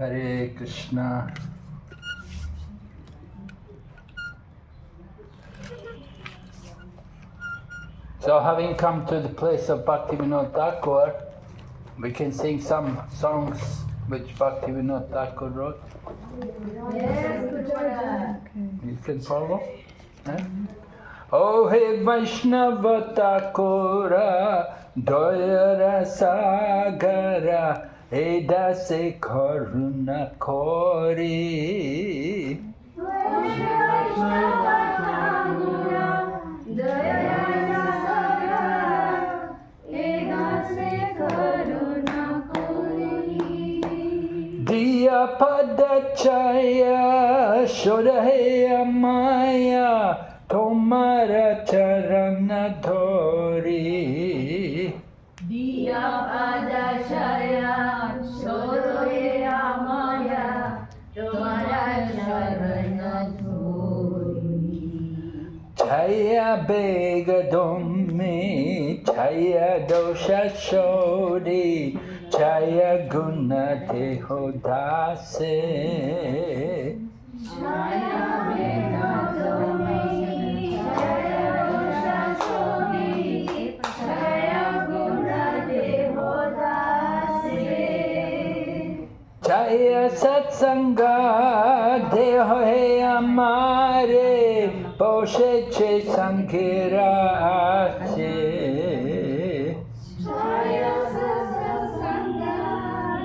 Hare Krishna. So having come to the place of Bhaktivinod Thakur, we can sing some songs which Bhaktivinod Thakur wrote. Yes, You can follow? Oh hey Vaishnava Thakura, Doyara Sagara, Edase Karuna Kori. Diya Padachaya Shodaheya Maya Tomara Charana Thori. Diya Padashaya Shodaheya Maya Tomara Charana Thori. Chaya Begadomi Chaya Dosha Shodi Chaya Guna Tehodase. Chaya Begadomi Chaya Dosha Shodi Chaya Guna Tehodase. Chaya Satsanga Dehohe Amare Boshe Che Sankira Ache. Chaya Satsanga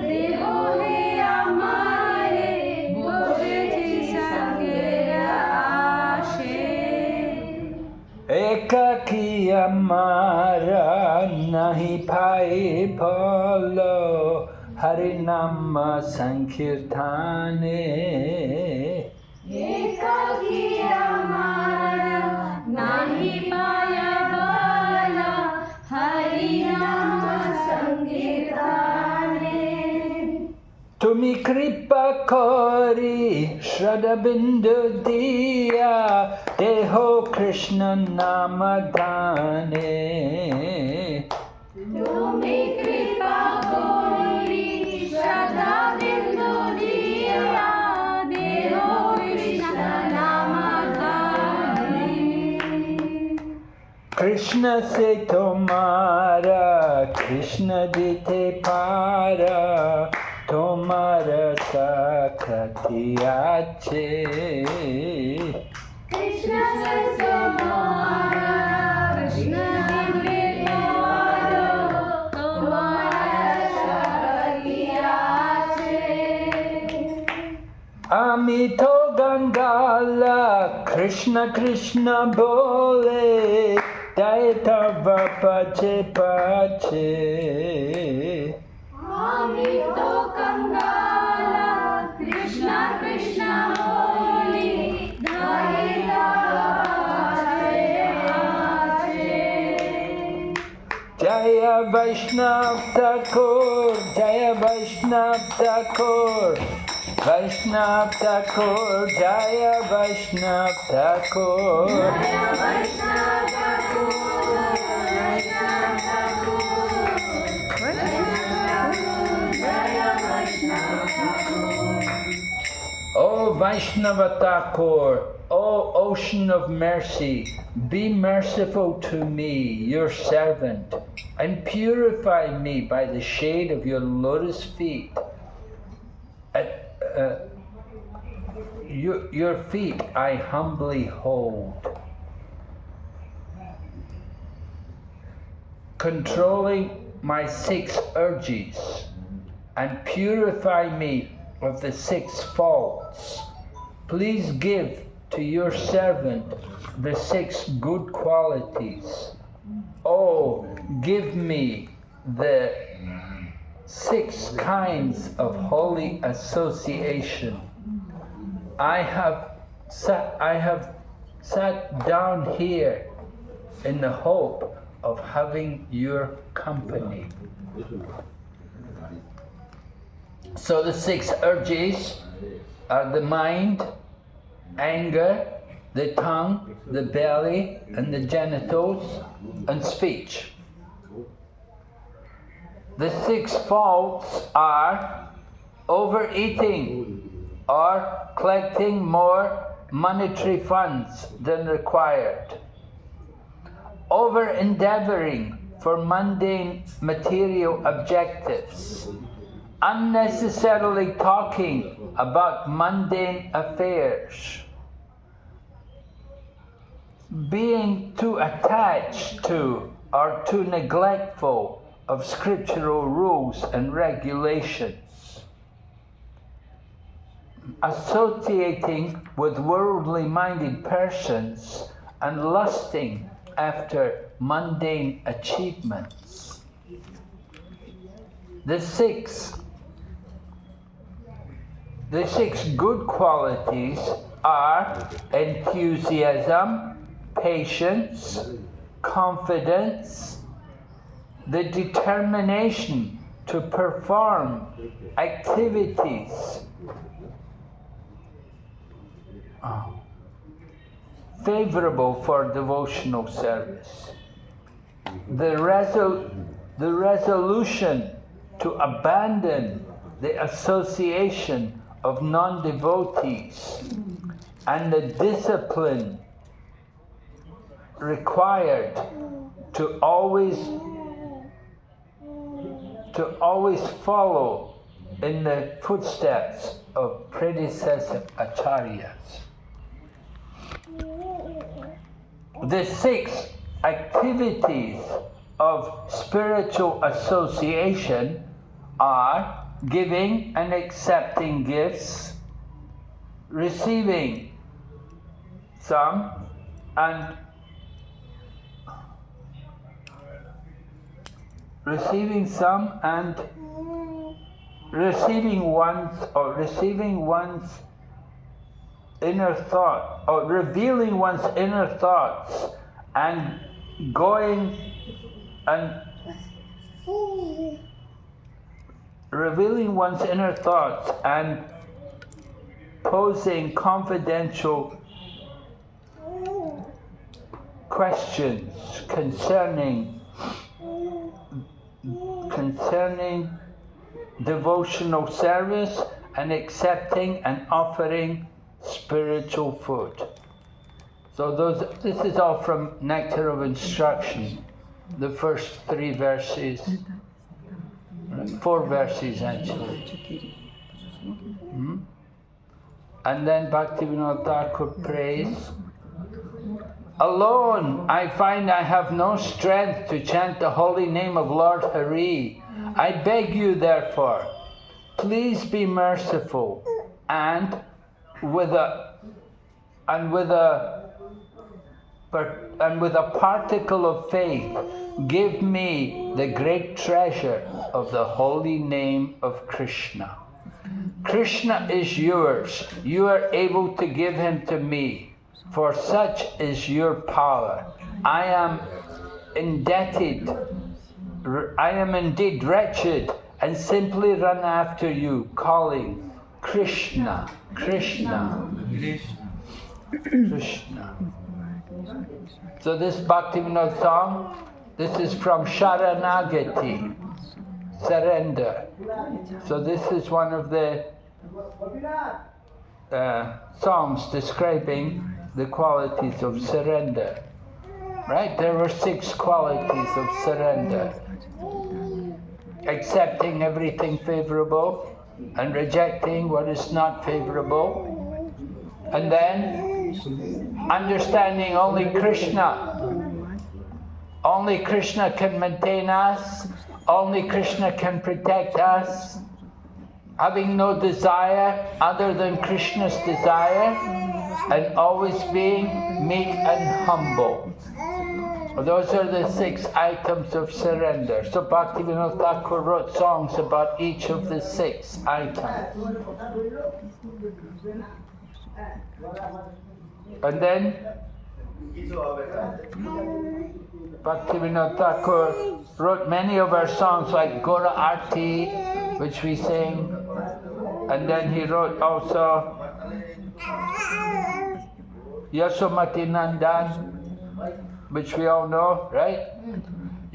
Dehohe Amare Boshe Che Sankira Ache. Ekaki Amara Nahi Pai Polo Harinama Sankirtane. Ekaki Amara Nahi Paya Bala Harinama Sankirtane. Tumi Kripa Kori Shraddha Bindu Diya Deho Krishna Namadane. Tumi Kripa Kori Shraddha Bindu Diya Deho Krishna Namadane. Krishna se tomara Krishna dite para tomara sakati ache. Krishna se tomara Krishna dite para tomara sakati ache. Amito Gangala Krishna Krishna bole Daita Vapache Pache. Amito Kangala Krishna Krishna Holy Daita Vache. Jaya Vaishnav Thakur, Jaya Vaishnav Thakur, Vaishnav Thakur, Jaya Vaishnav Thakur. Jaya Vaishnav Thakur, Vaishnav Thakur, Jaya Vaishnav Thakur. O Vaishnava Thakur, O ocean of mercy, be merciful to me, your servant, and purify me by the shade of your lotus feet. Your feet I humbly hold. Controlling my 6 urges, and purify me of the 6 faults. Please give to your servant the 6 good qualities. Oh, give me the 6 kinds of holy association. I have sat down here in the hope of having your company. So the 6 urges are the mind, anger, the tongue, the belly, and the genitals, and speech. The 6 faults are overeating or collecting more monetary funds than required, over-endeavoring for mundane material objectives, unnecessarily talking about mundane affairs, being too attached to or too neglectful of scriptural rules and regulations, associating with worldly-minded persons and lusting after mundane achievements. The six good qualities are enthusiasm, patience, confidence, the determination to perform activities favorable for devotional service, the resolution to abandon the association of non-devotees, and the discipline required to always follow in the footsteps of predecessor acharyas. The six activities of spiritual association are giving and accepting gifts, receiving some and receiving one's inner thought, or revealing one's inner thoughts and going and revealing one's inner thoughts and posing confidential questions concerning devotional service and accepting and offering spiritual food. So this is all from Nectar of Instruction, the first 3 verses, 4 verses actually. And then Bhaktivinod Thakur prays, "Alone I find I have no strength to chant the holy name of Lord Hari. I beg you therefore, please be merciful and with a particle of faith, give me the great treasure of the holy name of Krishna. Krishna is yours. You are able to give him to me, for such is your power. I am indeed wretched and simply run after you, calling Krishna, Krishna, Krishna." So this Bhaktivinod song, this is from Sharanagati, surrender. So this is one of the songs describing the qualities of surrender. Right? There were 6 qualities of surrender. Accepting everything favorable and rejecting what is not favorable. And then understanding only Krishna. Only Krishna can maintain us. Only Krishna can protect us. Having no desire other than Krishna's desire, and always being meek and humble. Those are the 6 items of surrender. So Bhaktivinod Thakur wrote songs about each of the 6 items. And then Bhaktivinod Thakur wrote many of our songs like Gora Arti, which we sing. And then he wrote also Yasomati Nandan, which we all know, right?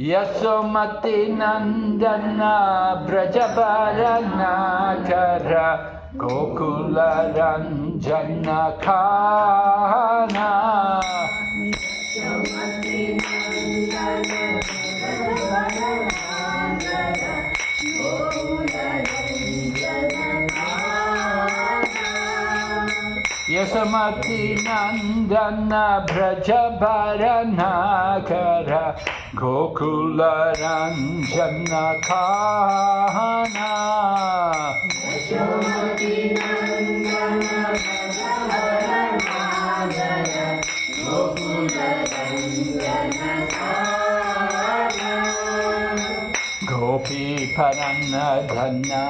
Yasomati Nandana Brajabaranakara Gokula Ranjana Kana Yasamati Nandana Brajabaranakara Gokula Ranjana Kana Yasomati Nandana Brajabaranakara Gokula Ranjana Kana Gopi Paranadhana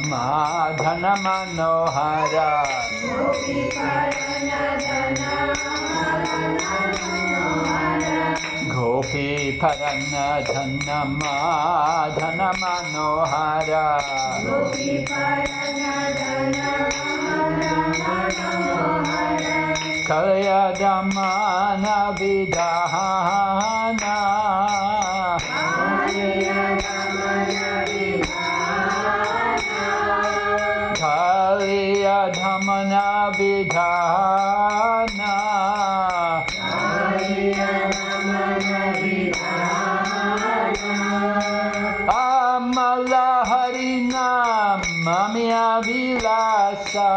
Madhana Manohara Gopi Paranadhana Manohara Gopi Paranadhana Madhana Manohara Gopi Paranadhana Manohara Kalyadamana Vidhana Kalyadamana Vidhana Amala Harina Mamya Vilasa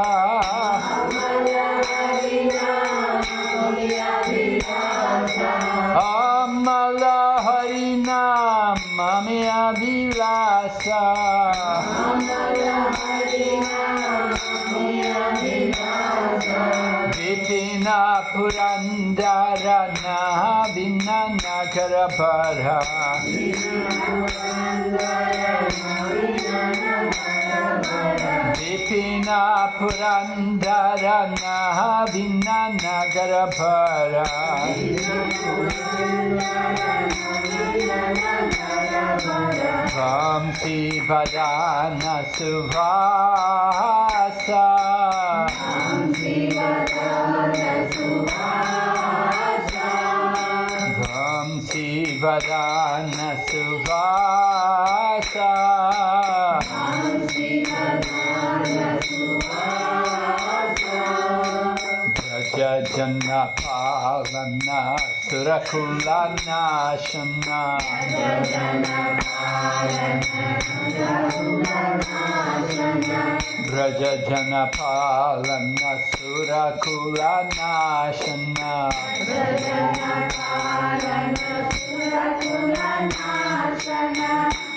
Amala Harina Mamya Vilasa Vipina Purandarana Vinanakara Parha Vipina Purandarana Vinanakara Parha Vamsi Vadana Suvasa Vamsi Vadana Suvasa Brajajana Palana Surakulana Shana Brajajana Palana Surakulana Shana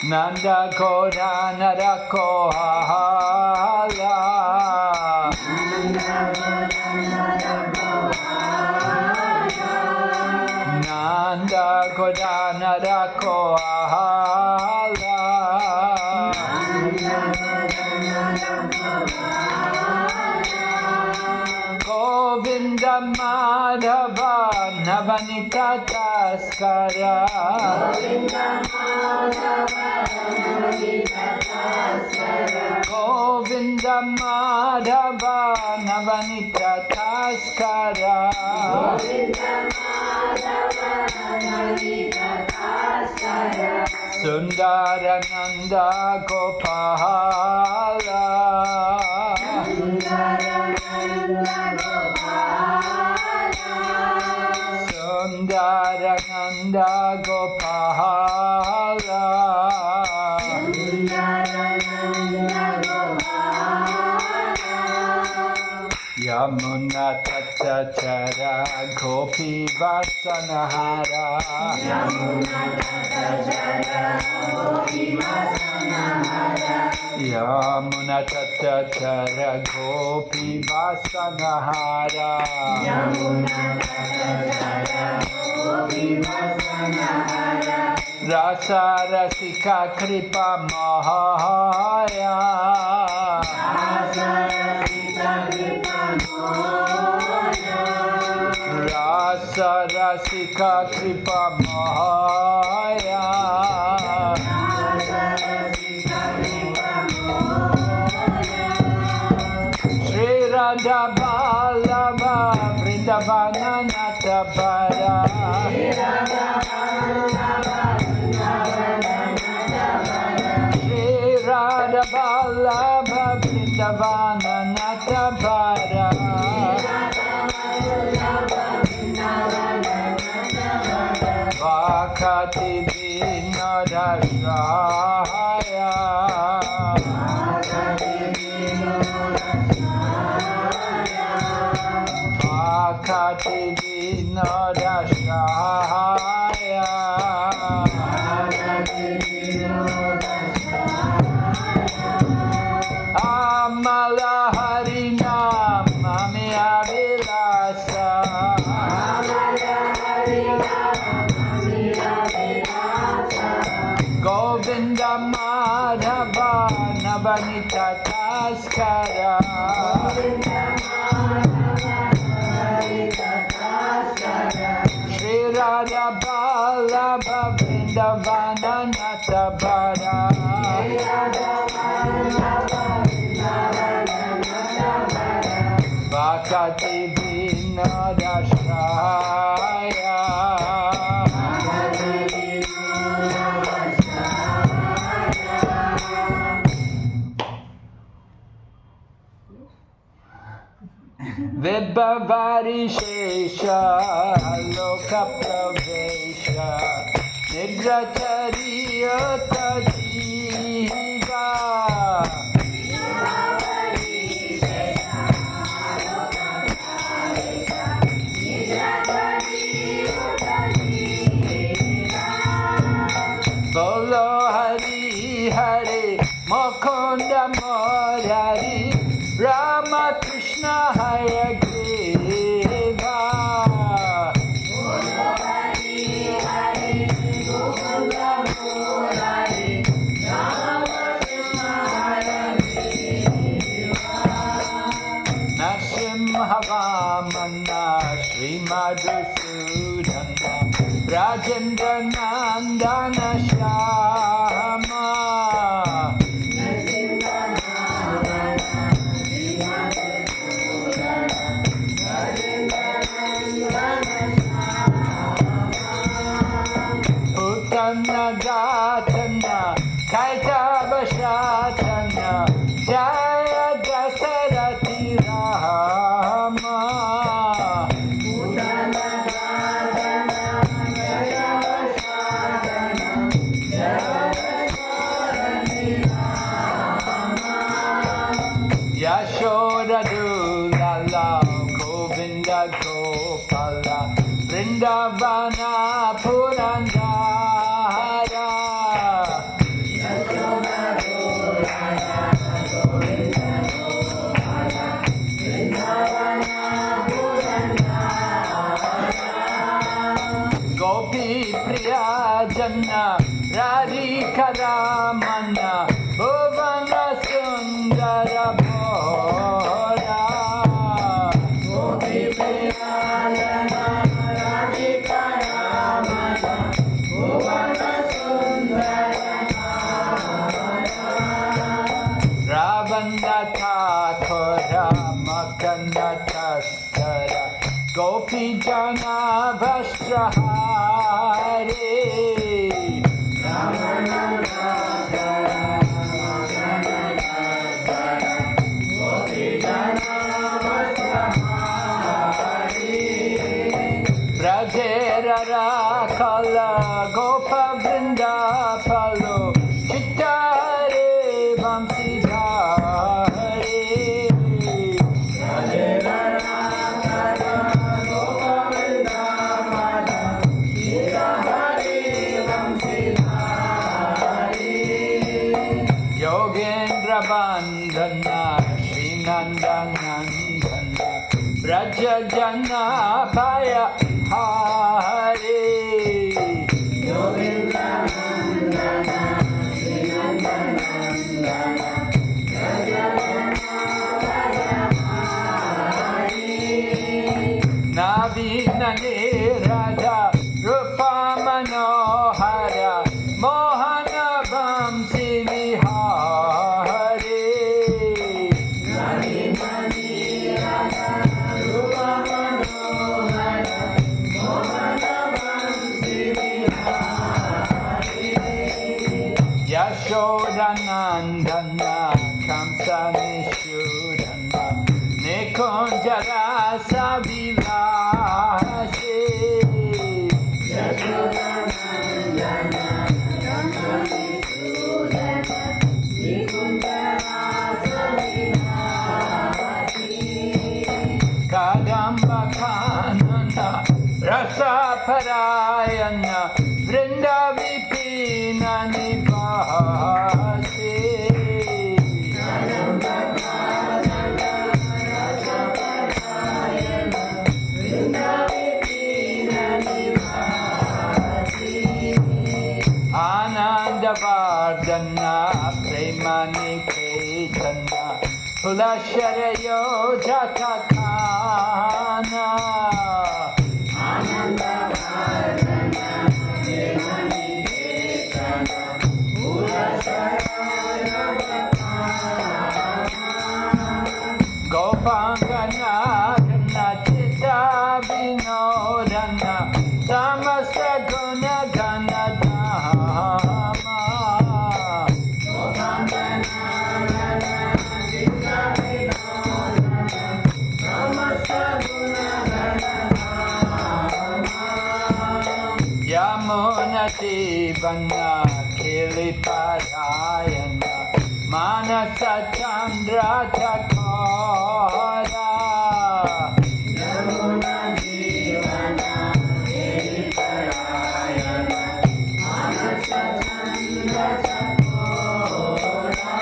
Nanda Kodana Rakohala Nanda Kodana Rakohala Govinda Madhava Navanita Taskara Govinda Madhava Navanita Taskara Sundarananda Gopala Sundarananda Gopala Yamuna Tatachara Gopi Vasanahara Yamuna Tatachara Gopi Vasanahara Rasa Rasika Kripa Mahaya Rasa Rasika Kripa Mahaya Shri Radha Ballabha Vrindavana Natapara Vallabha Vrindavana Natabara Bhaktivinod Amala Harinam Mami Avilasa Govinda Madhava Navanita Taskara Shri Radha Vallabha Vrindavana Natabara Bhaktivinod Vibhavari Shesha Loka Pravesha Nidrathariyata Jiva Bolo Hari Hari Mukunda Murari Rama Krishna Hayagriva Nasimhavamana Sri Madhusudana Rajendra Nandana Shama Utana Gatana Kaitaba Shatana Jaya Dasarati Rama Yashoda Dulala Govinda Gopala Vrindavana Purandara Gopi Priya Janna Radhika Ramana Bhuvana Sundara Bhora Gopi Priya Janna Radhika Ramana Bhuvana Sundara Ravana Thakur Makana Taskara Gopi Jana Vastrahare Brajera Rakala Gopa Vrinda Palo Chittare Vamsidhare Yogendra Bandhana Srinandanandana Braja Jana Bhaya Hare Yogendra Bandhana Srinandanandana Braja Jana Bhaya Hare Navina Nirada Rupa Manohara Mohana Vamsi Vihare Navina Nirada Rupa Manohara Mohana Vamsi Vihare Yashoda Nandana Kamsa Nishudana Nikunjara Savilasi Kadamba Kanana Rasa Parayana Vrinda Vipina Nivasi Ananda Vardhana Premani Ketana Pulasharayo Jatakana Ananda Vardhana Premani Ketana Pulasharayo Jatakana Gopangana Gana Chitta Vinodana Samasta Guna Gana Yamuna Devana Kilipadayana Manasa Chandra Chakora Yamuna Devana Kilipadayana Manasa Chandra Chakora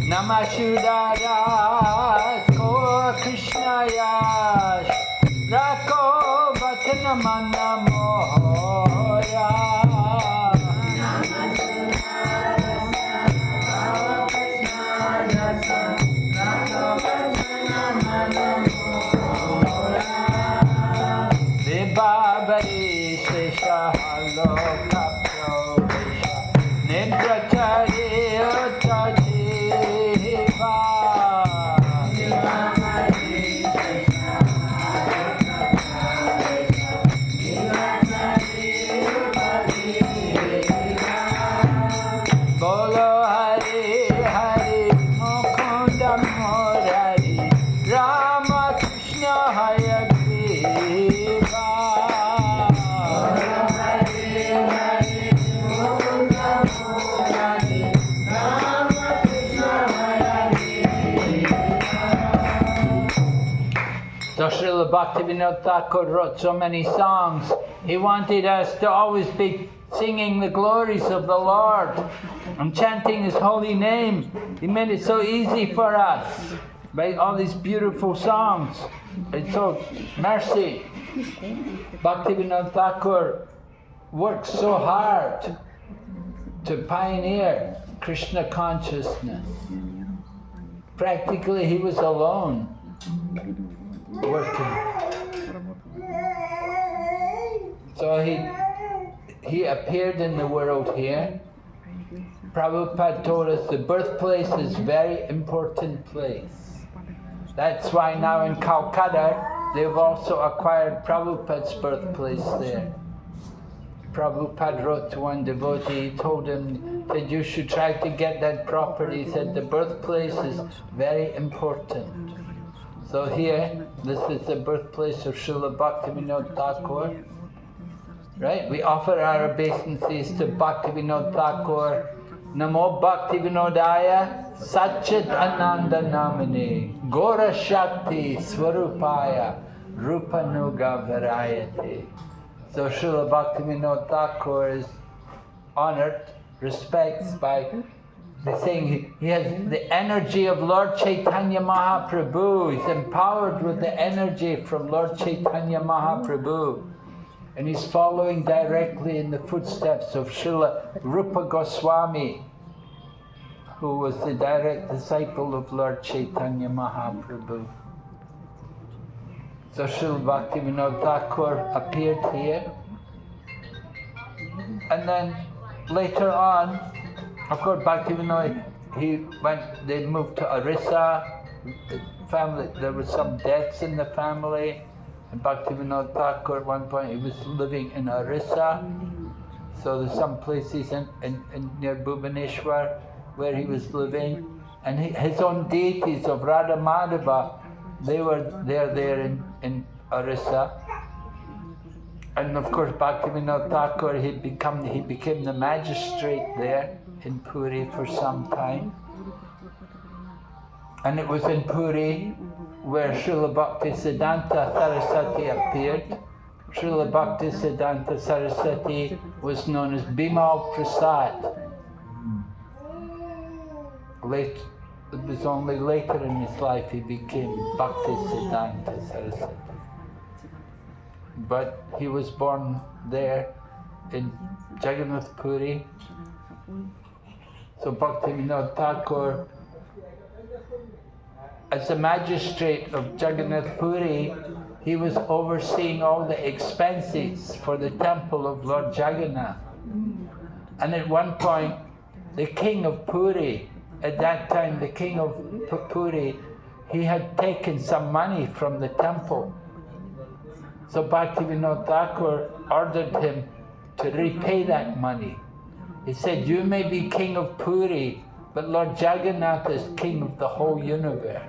Namashudara Ko Krishna Yash Rako Vatanamana Mohora Vibhabari Sesha Haloka Provisha Nidrachari Uttajiva Bolo Hari Hari Mukunda Murari Rama Krishna Hayagriva Bolo Hari Hari Mukunda Murari Rama Krishna Hayagriva. So Srila Bhaktivinod Thakur wrote so many songs. He wanted us to always be singing the glories of the Lord and chanting His holy name. He made it so easy for us by all these beautiful songs. It's so mercy. Bhaktivinod Thakur worked so hard to pioneer Krishna consciousness. Practically he was alone working. So he appeared in the world here. Prabhupada told us the birthplace is a very important place. That's why now in Calcutta they've also acquired Prabhupada's birthplace there. Prabhupada wrote to one devotee, he told him that you should try to get that property. He said the birthplace is very important. So here, this is the birthplace of Srila Bhaktivinod Thakur. Right? We offer our obeisances to Bhaktivinod Thakur. Namo Bhaktivinodaya Satchit Ananda Namini Gora Shakti Swarupaya Rupanuga Varayati. So Srila Bhaktivinod Thakur is honored, respects by the saying he has the energy of Lord Chaitanya Mahaprabhu. He's empowered with the energy from Lord Chaitanya Mahaprabhu. And he's following directly in the footsteps of Srila Rupa Goswami, who was the direct disciple of Lord Chaitanya Mahaprabhu. So Srila Bhaktivinod Thakur appeared here. And then later on, of course, Bhaktivinod, they moved to Orissa. Family, there were some deaths in the family. And Bhaktivinod Thakur, at one point, he was living in Orissa. So there's some places in near Bhubaneswar where he was living. And his own deities of Radha Madhava, they were there in Orissa. And of course Bhaktivinod Thakur, he became the magistrate there in Puri for some time. And it was in Puri where Srila Bhaktisiddhanta Saraswati appeared. Srila Bhaktisiddhanta Saraswati was known as Bimal Prasad. It was only later in his life he became Bhaktisiddhanta Saraswati. But he was born there in Jagannath Puri. So Bhaktivinod Thakur, as the magistrate of Jagannath Puri, he was overseeing all the expenses for the temple of Lord Jagannath. And at one point, the king of Puri, at that time the king of Puri, he had taken some money from the temple. So Bhaktivinod Thakur ordered him to repay that money. He said, you may be king of Puri, but Lord Jagannath is king of the whole universe.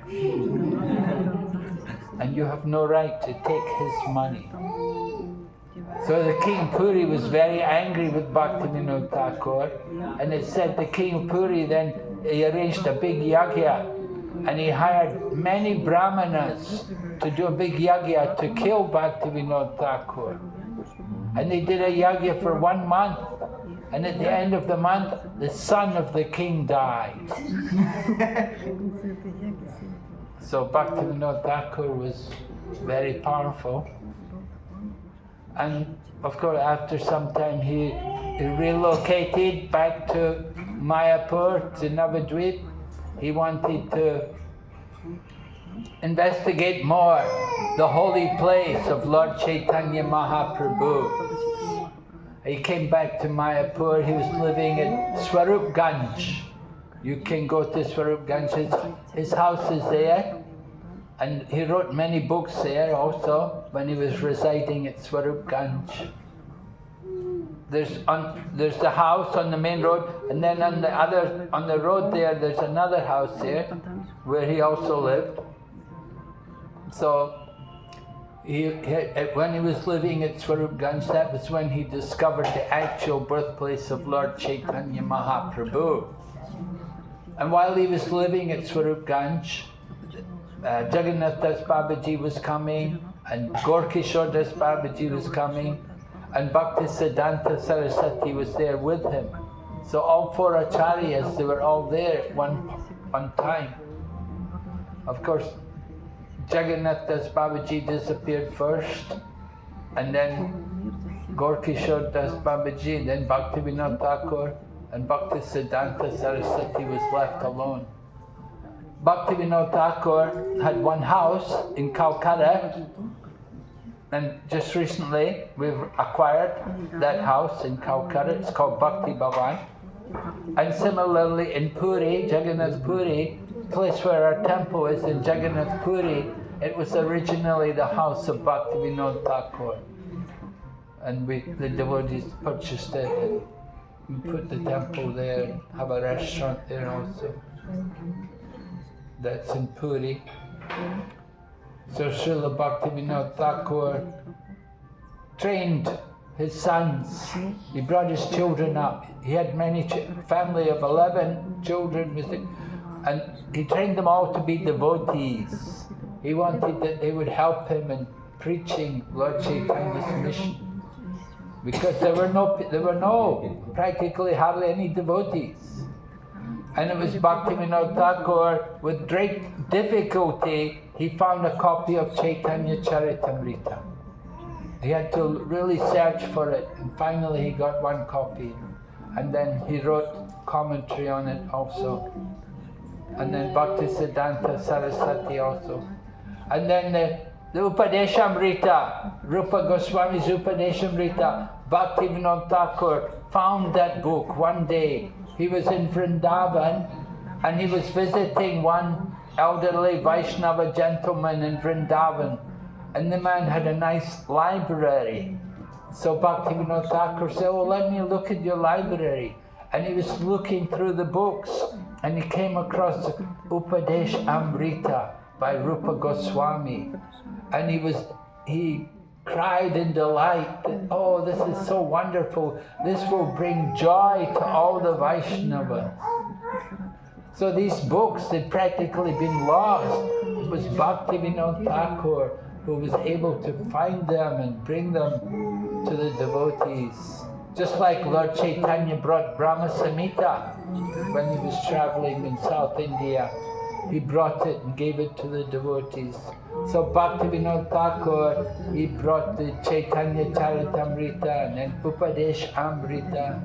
And you have no right to take his money. So the king of Puri was very angry with Bhaktivinod Thakur, and it said the king of Puri then, he arranged a big yagya, and he hired many brahmanas to do a big yagya to kill Bhaktivinod Thakur. And they did a yagya for 1 month, and at the end of the month, the son of the king died. So Bhaktivinod Thakur was very powerful. And of course, after some time, he relocated back to Mayapur, to Navadvip. He wanted to investigate more the holy place of Lord Chaitanya Mahaprabhu. He came back to Mayapur. He was living in Swarupganj. You can go to Swarupganj. His house is there. And he wrote many books there also when he was residing at Swarupganj. There's the house on the main road, and then on the road there's another house there where he also lived. So when he was living at Swarupganj, that was when he discovered the actual birthplace of Lord Chaitanya Mahaprabhu. And while he was living at Swarupganj, Jagannath Das Babaji was coming, and Gorkishore Das Babaji was coming, and Bhaktisiddhanta Saraswati was there with him. So all 4 acharyas, they were all there at one time. Of course, Jagannath Das Babaji disappeared first, and then Gorkishore Das Babaji, then Bhaktivinod Thakur, and Bhaktisiddhanta Saraswati was left alone. Bhaktivinod Thakur had one house in Calcutta, and just recently we've acquired that house in Calcutta. It's called Bhakti Bhavan. And similarly in Puri, Jagannath Puri, place where our temple is in Jagannath Puri, it was originally the house of Bhaktivinod Thakur. And the devotees purchased it and put the temple there and have a restaurant there also. That's in Puri. So Srila Bhaktivinod Thakur trained his sons. He brought his children up. He had many family of 11 children with him, and he trained them all to be devotees. He wanted that they would help him in preaching Lord Chaitanya's mission, because there were no practically hardly any devotees. And it was Bhaktivinod Thakur, with great difficulty, he found a copy of Chaitanya Charitamrita. He had to really search for it, and finally he got one copy. And then he wrote commentary on it also. And then Bhaktisiddhanta Saraswati also. And then the Upadeshamrita, Rupa Goswami's Upadeshamrita, Bhaktivinod Thakur found that book one day. He was in Vrindavan, and he was visiting one elderly Vaishnava gentleman in Vrindavan, and the man had a nice library. So Bhaktivinod Thakur said, "Oh, let me look at your library." And he was looking through the books, and he came across Upadesh Amrita by Rupa Goswami, and he cried in delight that, oh, this is so wonderful, this will bring joy to all the Vaishnavas. So these books had practically been lost. It was Bhaktivinod Thakur who was able to find them and bring them to the devotees. Just like Lord Chaitanya brought Brahma Samhita when he was traveling in South India. He brought it and gave it to the devotees. So Bhaktivinod Thakur, he brought the Chaitanya Charitamrita and then Upadesh Amrita.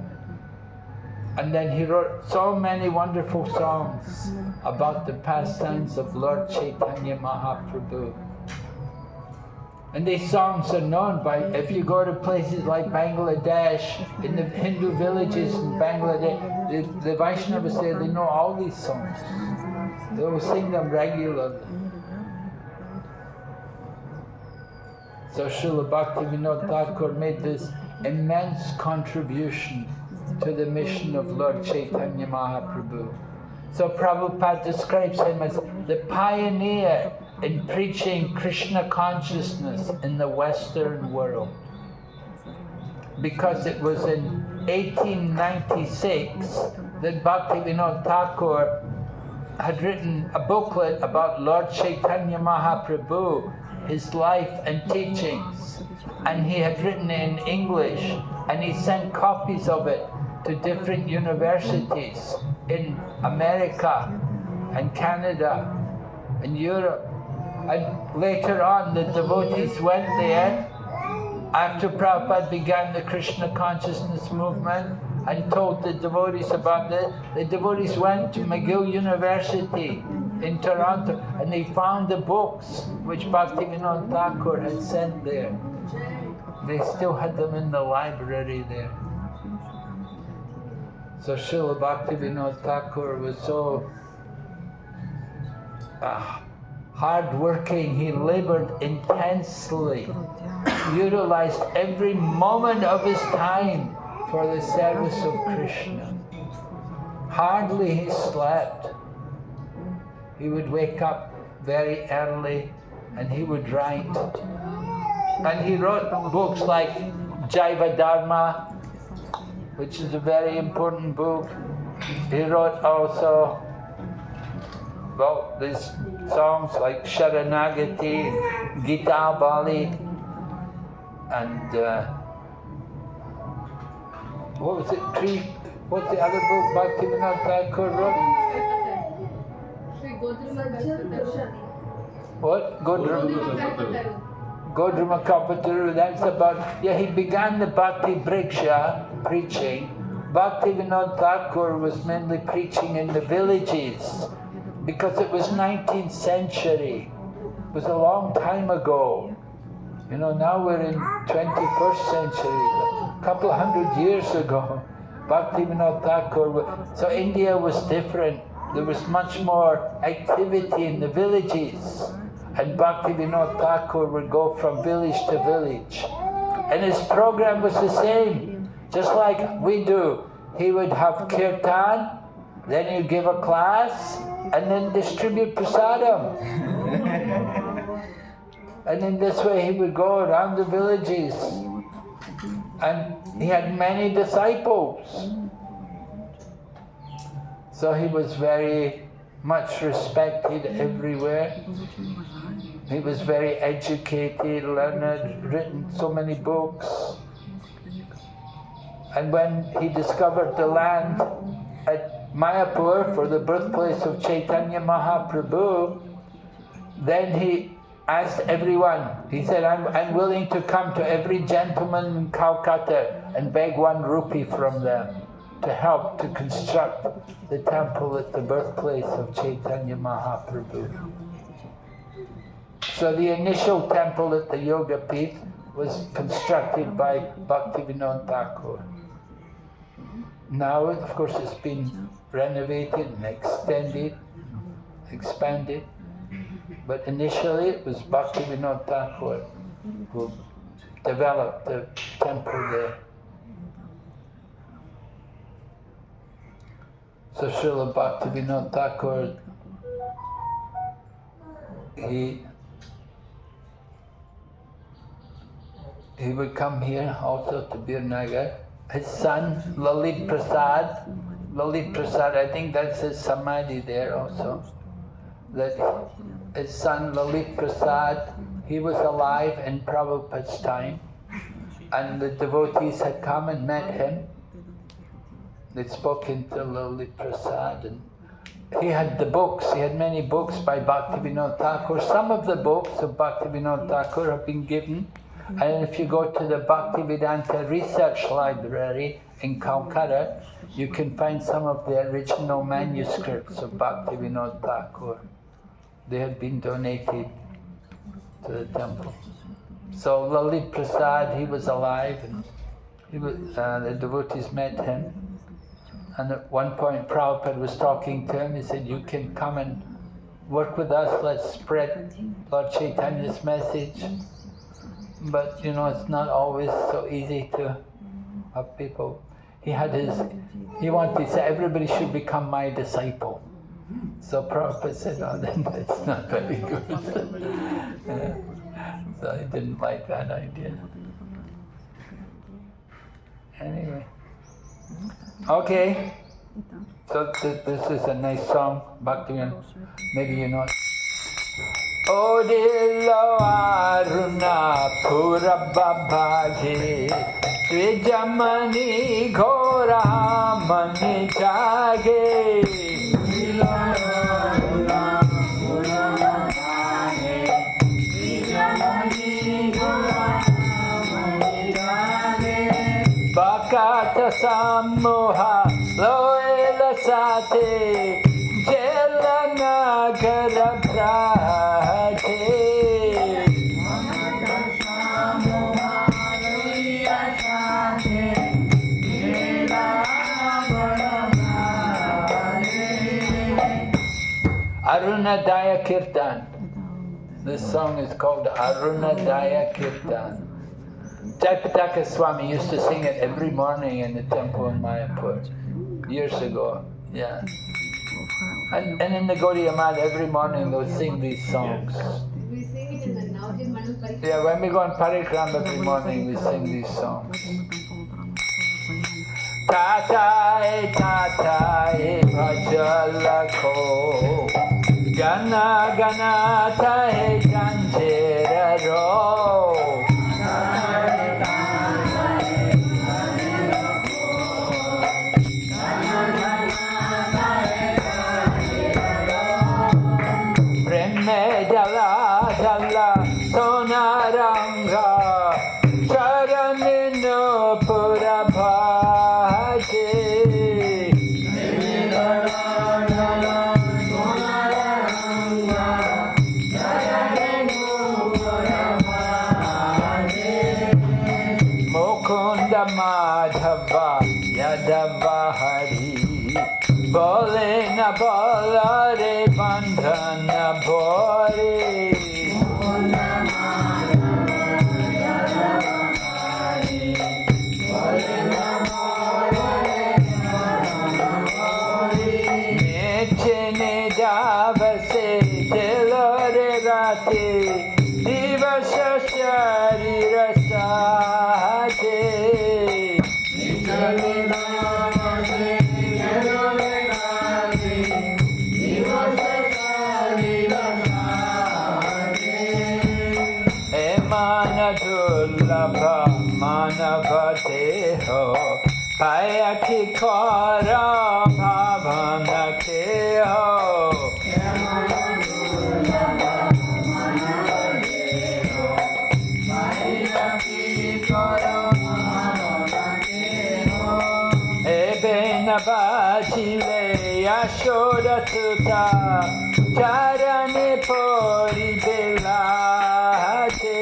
And then he wrote so many wonderful songs about the pastimes of Lord Chaitanya Mahaprabhu. And these songs are known by, if you go to places like Bangladesh, in the Hindu villages in Bangladesh, the Vaishnavas there, they know all these songs. They will sing them regularly. So Srila Bhaktivinod Thakur made this immense contribution to the mission of Lord Chaitanya Mahaprabhu. So Prabhupada describes him as the pioneer in preaching Krishna consciousness in the Western world. Because it was in 1896 that Bhaktivinod Thakur had written a booklet about Lord Chaitanya Mahaprabhu, his life and teachings. And he had written it in English, and he sent copies of it to different universities in America and Canada and Europe. And later on, the devotees went there after Prabhupada began the Krishna consciousness movement and told the devotees about this. The devotees went to McGill University in Toronto and they found the books which Bhaktivinod Thakur had sent there. They still had them in the library there. So Srila Bhaktivinod Thakur was so hard-working. He labored intensely, utilized every moment of his time for the service of Krishna. Hardly he slept. He would wake up very early and he would write. And he wrote books like Jaiva Dharma, which is a very important book. He wrote also, well, these songs like Sharanagati, Gita Bali, and what was it? What's the other book Bhaktivinod Thakur wrote? What? Godruma Kalpataru, that's about, he began the Bhakti Briksha preaching. Bhaktivinod Thakur was mainly preaching in the villages because it was 19th century. It was a long time ago. You know, now we're in 21st century, a couple of hundred years ago. Bhaktivinod Thakur, so India was different. There was much more activity in the villages. And Bhaktivinod Thakur would go from village to village. And his program was the same, just like we do. He would have kirtan, then he'd give a class, and then distribute prasadam. And in this way he would go around the villages. And he had many disciples. So he was very much respected everywhere. He was very educated, learned, written so many books. And when he discovered the land at Mayapur for the birthplace of Chaitanya Mahaprabhu, then he asked everyone, he said, I'm willing to come to every gentleman in Calcutta and beg 1 rupee from them to help to construct the temple at the birthplace of Chaitanya Mahaprabhu. So the initial temple at the Yoga Pith was constructed by Bhaktivinod Thakur. Now, of course, it's been renovated and extended, expanded. But initially it was Bhaktivinod Thakur who developed the temple there. So Srila Bhaktivinod Thakur, he would come here also to Birnagar. His son Lalit Prasad, I think that's his samadhi there also. That his son Lalit Prasad, he was alive in Prabhupada's time, and the devotees had come and met him. They'd spoken to Lalit Prasad, and he had the books, he had many books by Bhaktivinod Thakur. Some of the books of Bhaktivinod Thakur have been given, and if you go to the Bhaktivedanta Research Library in Calcutta, you can find some of the original manuscripts of Bhaktivinod Thakur. They had been donated to the temple. So Lalit Prasad, he was alive, and the devotees met him. And at one point Prabhupada was talking to him, he said, you can come and work with us, let's spread Lord Chaitanya's message. But you know, it's not always so easy to have people. He wanted to say, everybody should become my disciple. So Prabhupada said, oh, then that's not very good. So I didn't like that idea. Anyway. Okay. So this is a nice song, Bhaktivinod. Maybe you know it. Odilo Aruna Purabhabhage Trijamani Ghora Mani Jage Odilo Aruna Purabhabhage Trijamani Ghora Mani Jage Bhakata Samoha Loela Sate Jelanagar Prate Arunadaya Kirtan. This song is called Arunadaya Kirtan. Jaipataka Swami used to sing it every morning in the temple in Mayapur years ago. Yeah. And in the Gaudiya Math, every morning they'll sing these songs. Yeah, when we go on Parikram every morning, we sing these songs. Tatai, tatai, bhajalakho, gana, gana, tae, janjeraro. Jala jala sonaranga charanino purabhaje Mukunda Madhava Yadava Hari Bole na bolare bandhana bore Nechene javase telore rate divasha sharira sate Dullabha manavateho ayaki kara bhavanakeho Ebena bajile yashoda tuta charane pori belate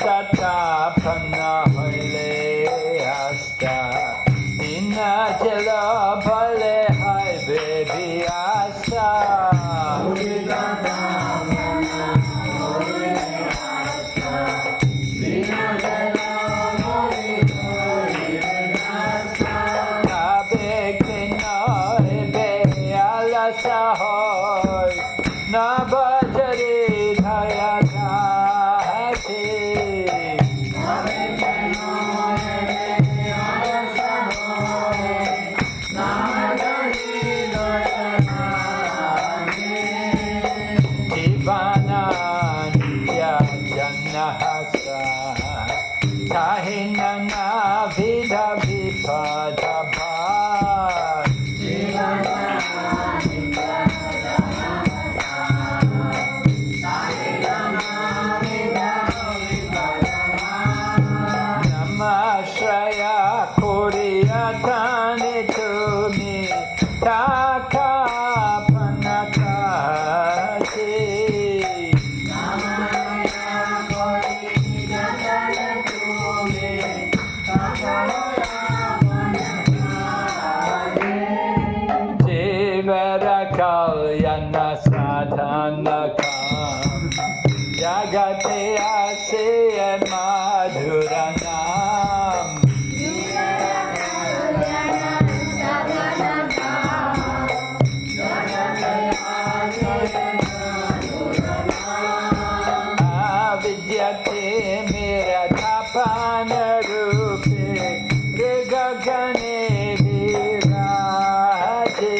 Tatapana hoile hasta Inna jala bale hai baby asa Nahasa Tahinana Vida Vipadabha Namashraya Kuriyatani Tumi Taka Panakati Jivara Kalyana Sadhanakam Jagate Asya Madhuranam Avidyate Miratapana Rupe Rigagane Virate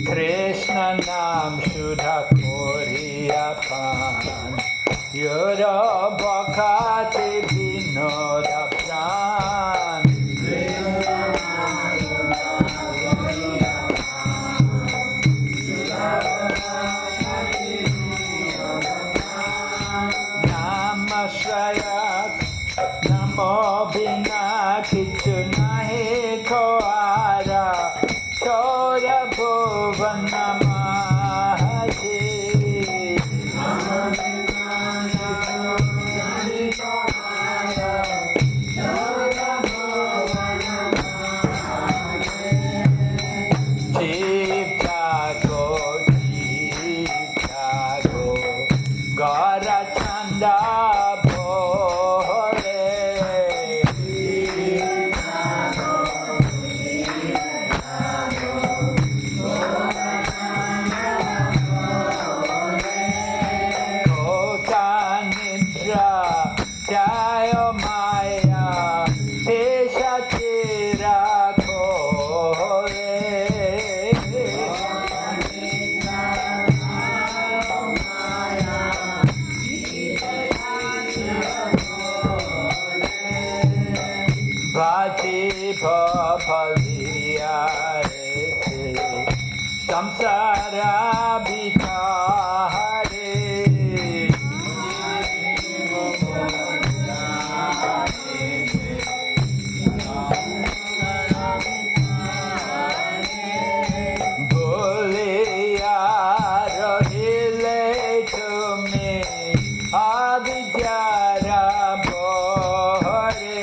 Krishna Nam Shudha Koriyapan Yura Bhakati Vinoda Pran Namashraya Namo Bina Kichu Nahi Koara Chora Bhuvana Mahati Jeev Jago Gara Chanda Bhole Kota Nidra Jayo Maya Pesha Tira Kole Bhati Bhavaliyare Samsara Bhikare Bhuliya Rohile Tumi Avidyara Bhore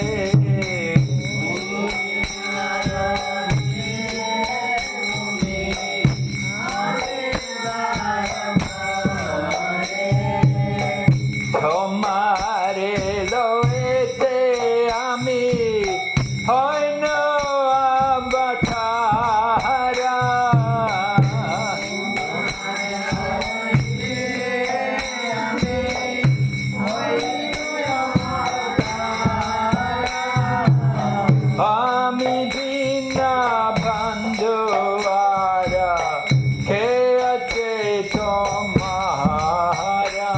Tomare loete ami hoino avatara Ami dina bandhuara keate tomara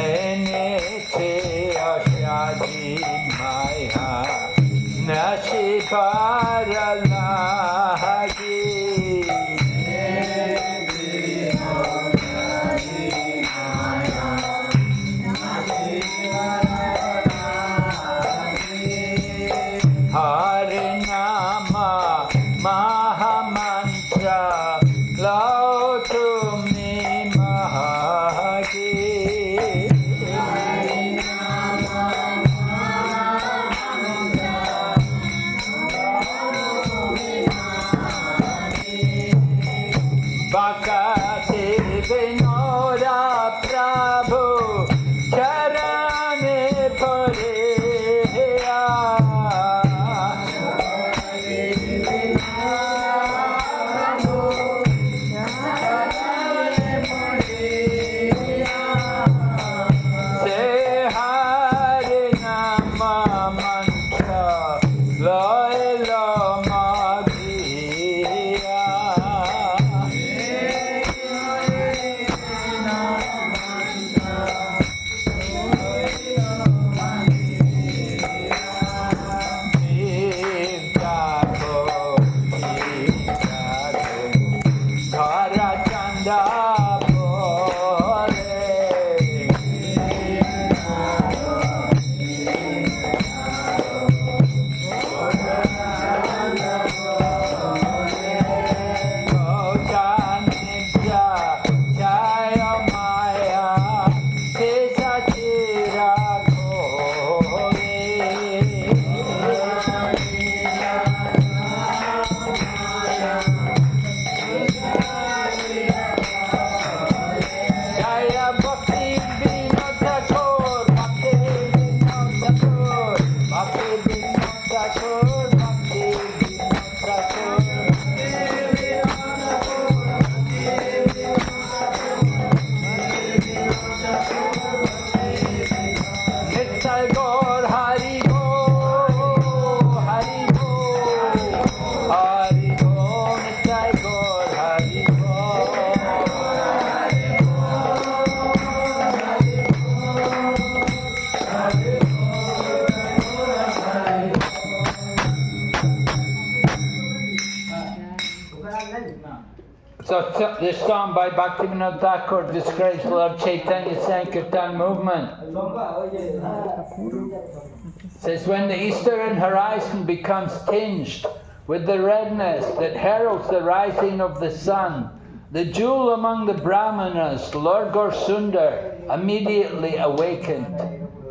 Enete ashadi maya nashi paralagi Hare Nama Mahamantra Lautumi Mahagi Bhaktivinod Thakur Charane Pareya So this song by Bhaktivinod Thakur describes Lord Chaitanya's Sankirtan movement. It says, when the eastern horizon becomes tinged with the redness that heralds the rising of the sun, the jewel among the Brahmanas, Lord Gorsundar, immediately awakened.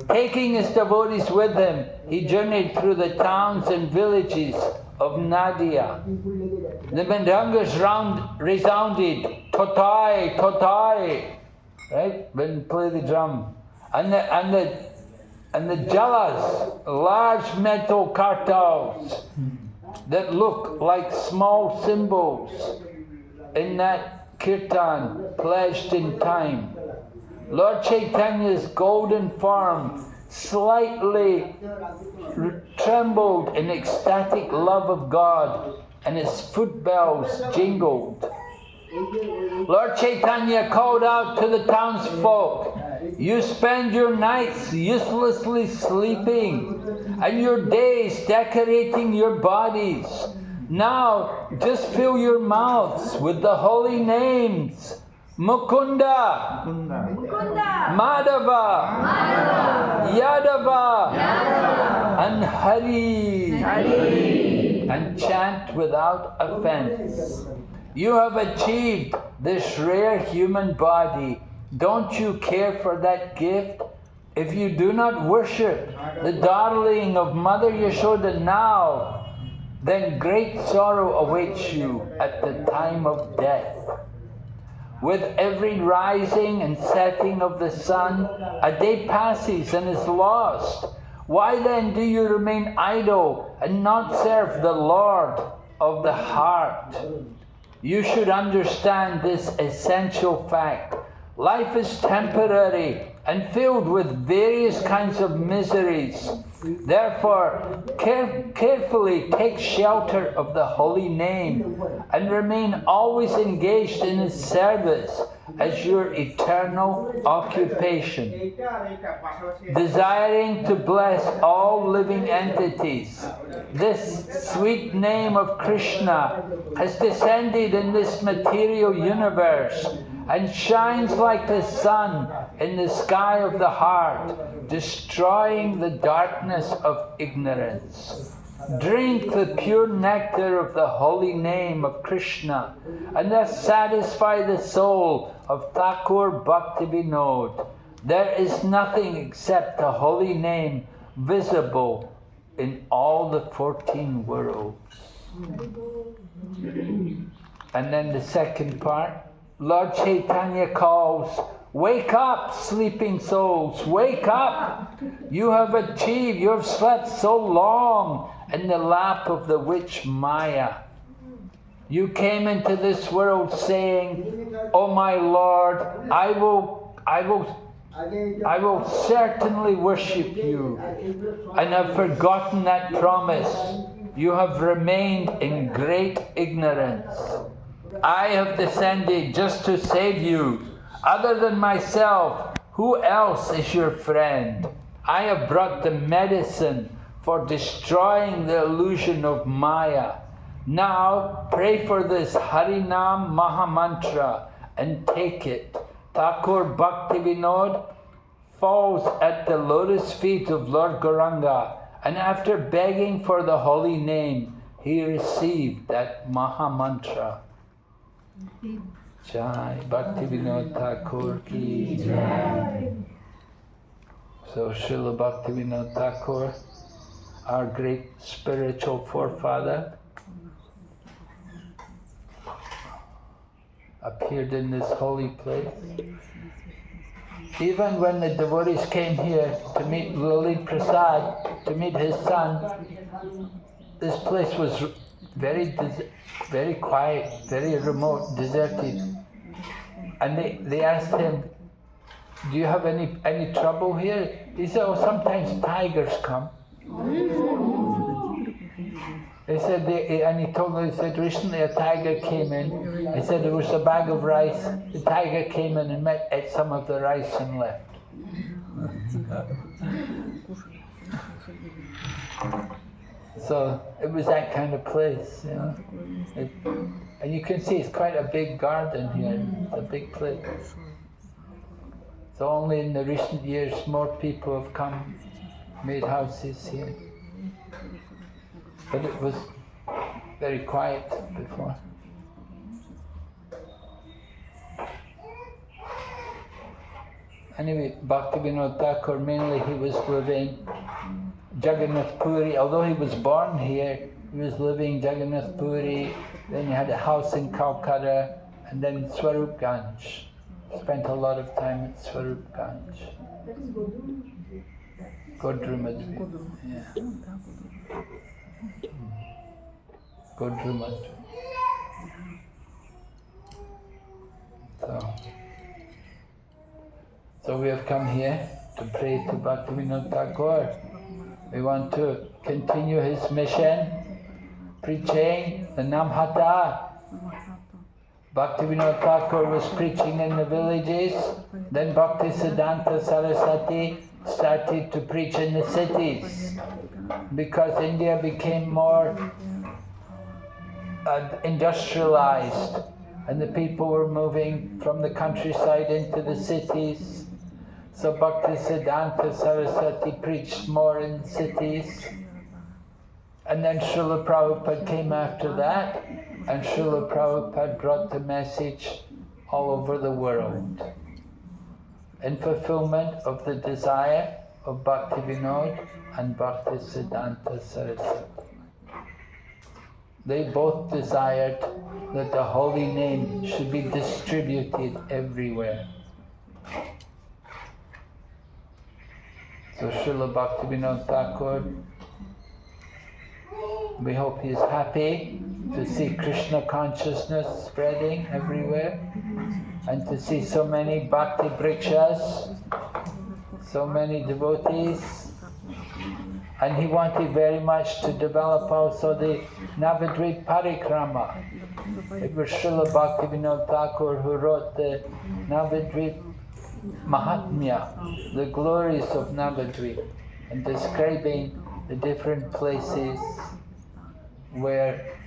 Taking his devotees with him, he journeyed through the towns and villages of Nadia. The mridangos resounded, totai, totai, right? When you play the drum. And the jalas, large metal kartals that look like small symbols in that kirtan pledged in time. Lord Chaitanya's golden form slightly trembled in ecstatic love of God, and his foot bells jingled. Lord Chaitanya called out to the townsfolk, you spend your nights uselessly sleeping and your days decorating your bodies. Now just fill your mouths with the holy names Mukunda, Madhava, Yadava, and Hari, and chant without offense. You have achieved this rare human body. Don't you care for that gift? If you do not worship the darling of Mother Yashoda now, then great sorrow awaits you at the time of death. With every rising and setting of the sun, a day passes and is lost. Why then do you remain idle and not serve the Lord of the heart? You should understand this essential fact. Life is temporary and filled with various kinds of miseries. Therefore, carefully take shelter of the holy name and remain always engaged in His service as your eternal occupation. Desiring to bless all living entities, this sweet name of Krishna has descended in this material universe and shines like the sun in the sky of the heart, destroying the darkness of ignorance. Drink the pure nectar of the holy name of Krishna and thus satisfy the soul of Thakur Bhaktivinod. There is nothing except the holy name visible in all the 14 worlds. And then the second part, Lord Chaitanya calls, wake up, sleeping souls, wake up! You have achieved, you have slept so long in the lap of the witch Maya. You came into this world saying, oh my Lord, I will certainly worship you, and have forgotten that promise. You have remained in great ignorance. I have descended just to save you. Other than myself, who else is your friend? I have brought the medicine for destroying the illusion of Maya. Now pray for this Harinam Mahamantra and take it. Thakur Bhaktivinod falls at the lotus feet of Lord Gauranga, and after begging for the holy name, he received that Mahamantra. Jai Bhaktivinod Thakur ki Jai. So Srila Bhaktivinod Thakur, our great spiritual forefather, appeared in this holy place. Even when the devotees came here to meet Lalit Prasad, to meet his son, this place was very quiet, very remote, deserted. And they asked him, do you have any trouble here? He said, oh, sometimes tigers come. He said, and he told me, he said, recently a tiger came in. He said there was a bag of rice. The tiger came in and ate some of the rice and left. So it was that kind of place, you know. And you can see it's quite a big garden here, it's a big place. So only in the recent years more people have come, made houses here. But it was very quiet before. Anyway, Bhaktivinod Thakur, mainly he was living Jagannath Puri. Although he was born here, he was living Jagannath Puri, then he had a house in Calcutta, and then Swarupganj. Spent a lot of time at Swarupganj. Godrumadri. Yeah. Godrumadri. So we have come here to pray to Bhaktivinod Thakur. We want to continue his mission, preaching the Namhata. Bhaktivinod Thakur was preaching in the villages, then Bhaktisiddhanta Saraswati started to preach in the cities. Because India became more industrialized and the people were moving from the countryside into the cities. So Bhaktisiddhanta Saraswati preached more in cities. And then Srila Prabhupada came after that, and Srila Prabhupada brought the message all over the world in fulfillment of the desire of Bhaktivinod and Bhaktisiddhanta Saraswati. They both desired that the holy name should be distributed everywhere. So Srila Bhaktivinod Thakur, we hope he is happy to see Krishna consciousness spreading everywhere and to see so many bhakti brikshas, so many devotees. And he wanted very much to develop also the Navadvip Parikrama. It was Srila Bhaktivinod Thakur who wrote the Navadvip Mahatmya, the glories of Navadvip, and describing the different places where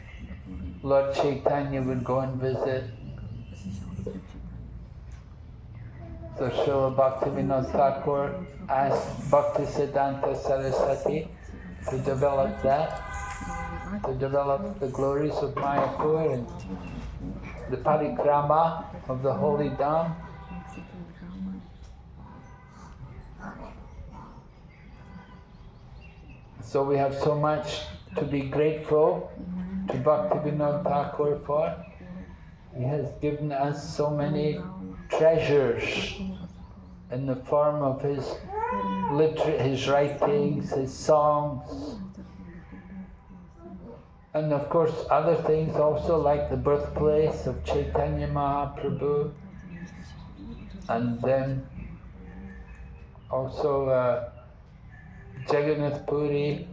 Lord Chaitanya would go and visit. So Srila Bhaktivinod Thakur asked Bhaktisiddhanta Saraswati to develop that, to develop the glories of Mayapur and the parikrama of the holy Dham. So we have so much to be grateful to Bhaktivinod Thakur for. He has given us so many treasures in the form of his writings, his songs, and of course other things also, like the birthplace of Chaitanya Mahaprabhu, and then also Jagannath Puri,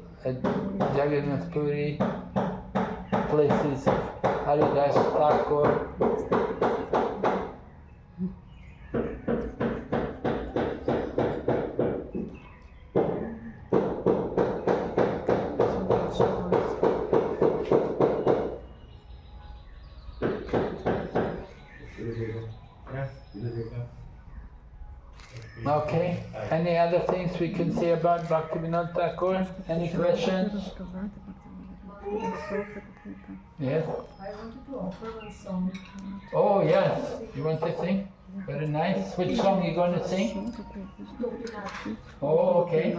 places of Haridas Thakur. Okay, any other things we can say about Bhaktivinod Thakur? Any questions? Yes? I wanted to offer one song. Oh yes, you want to sing? Very nice. Which song are you going to sing? Oh, okay.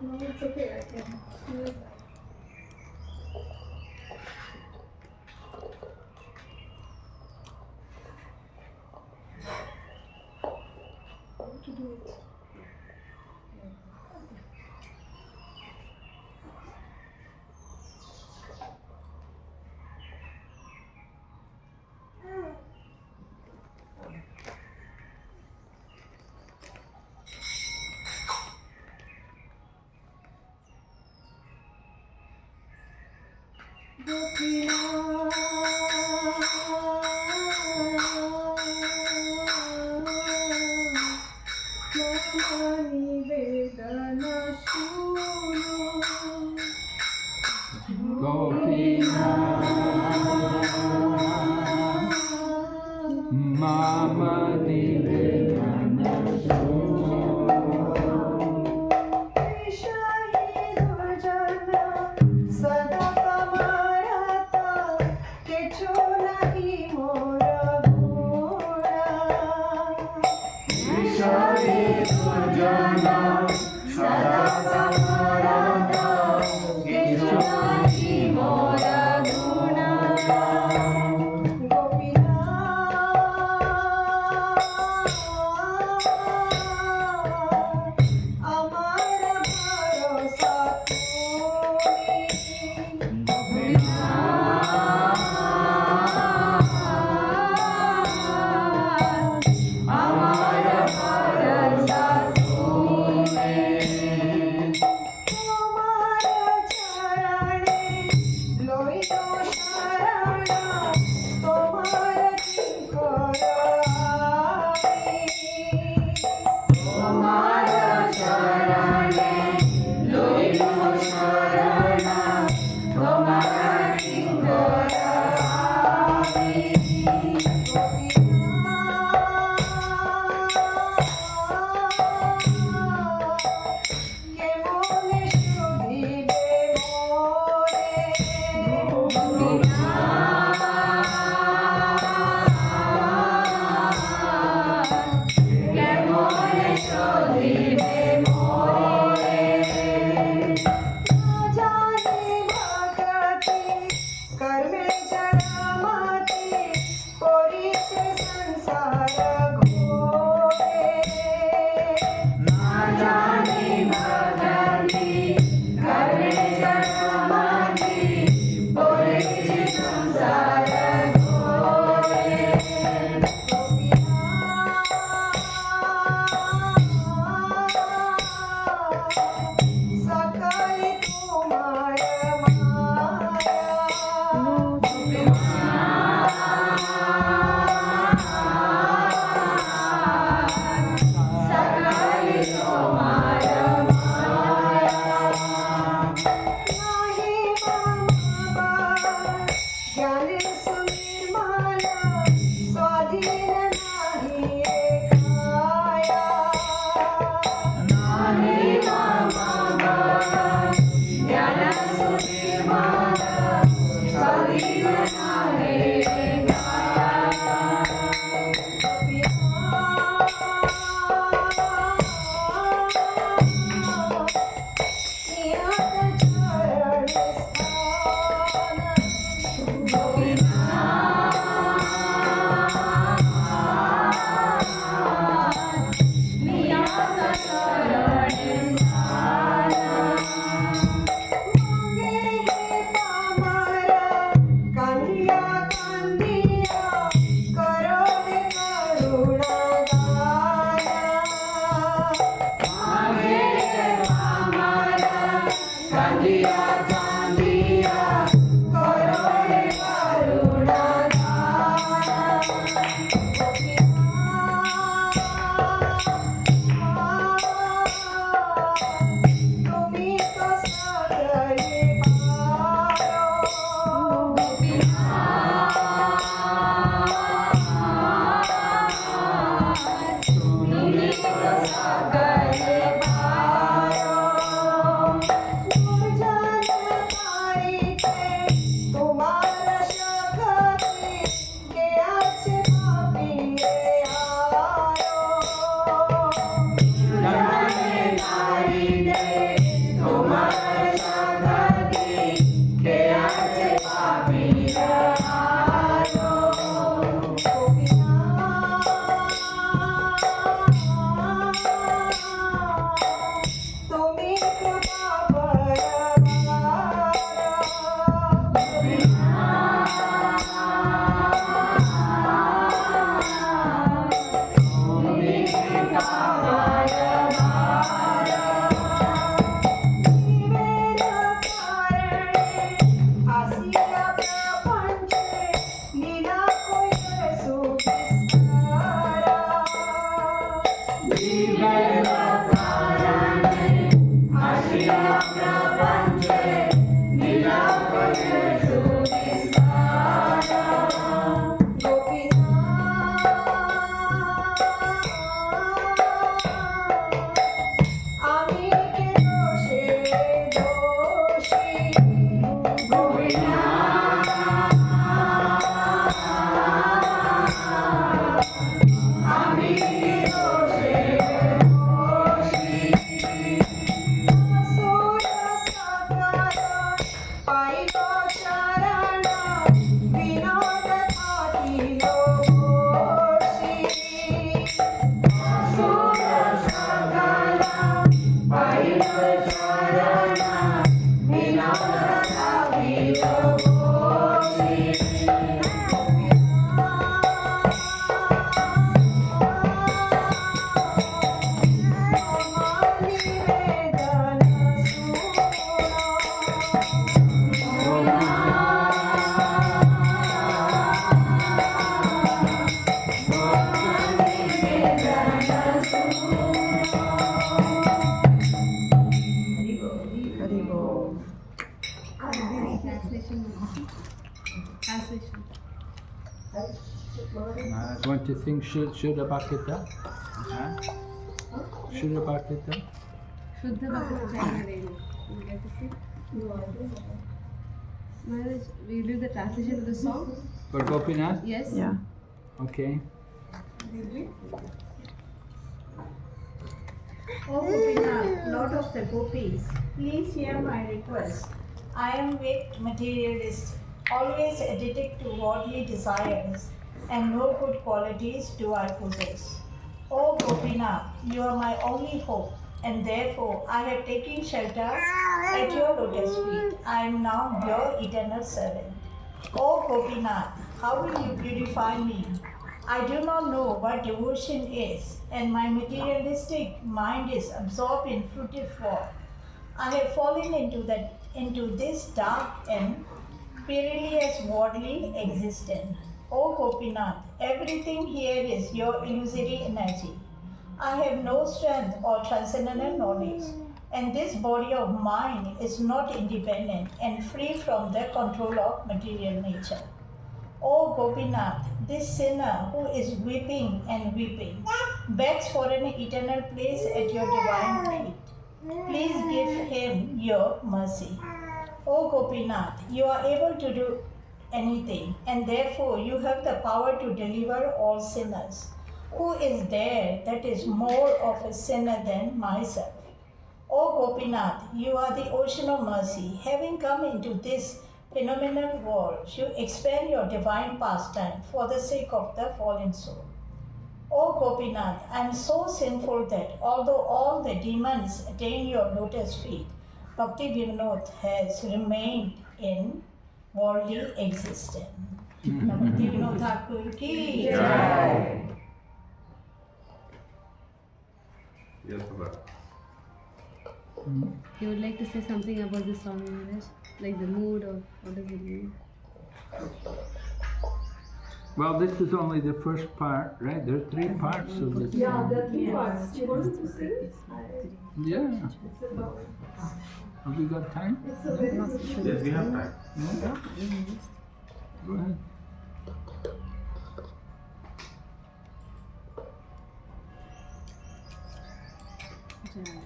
No, it's okay. I can see it. How to do it? Mama Nivedana Sada Kamarata Translation. Going to think Shuddha Bhakita? Shuddha Bhakita? Shuddha Bhakti Channel. You get to see? Maharaj, will you do the translation of the song? For Gopinath? Yes. Yeah. Okay. O Gopinath, Lord of the Gopis, please hear my request. I am weak materialist, always addicted to worldly desires, and no good qualities do I possess. O Gopinath, you are my only hope, and therefore I have taken shelter at your lotus feet. I am now your eternal servant. O Gopinath, how will you purify me? I do not know what devotion is, and my materialistic mind is absorbed in fruitive war. I have fallen into this dark and perilous worldly existence. O Gopinath, everything here is your illusory energy. I have no strength or transcendental knowledge, and this body of mine is not independent and free from the control of material nature. O Gopinath, this sinner who is weeping and weeping begs for an eternal place at your divine feet. Please give him your mercy. O Gopinath, you are able to do anything, and therefore you have the power to deliver all sinners. Who is there that is more of a sinner than myself? O Gopinath, you are the ocean of mercy. Having come into this phenomenal world, you expand your divine pastime for the sake of the fallen soul. O Gopinath, I am so sinful that although all the demons attain your lotus feet, Bhaktivinod has remained in worldly existence. Bhaktivinod Thakur ki jai. Yes, Baba. You would like to say something about this song, Maharaj? Like the mood, or what does it mean? Well, this is only the first part, right? There are three parts of this. Yeah, the three parts. Do you want to sing? Yeah. It's about. Have we got time? It's a very good song. Yes, we have time. Yeah. Go ahead. Jai.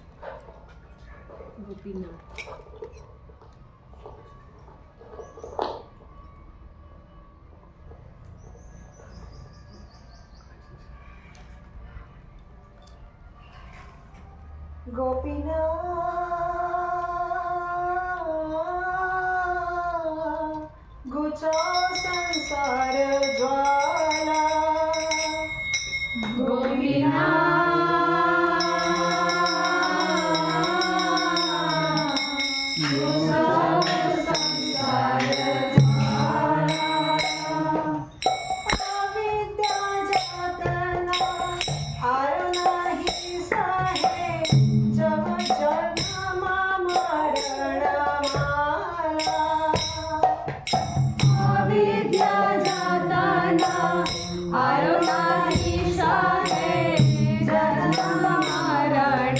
Gopinath. Gopinath गुचा संसार ज्वाला अविद्या जातना हार नाही सहे जब जन्म मरण माला अविद्या जातना हार नाही सहे जन्म मरण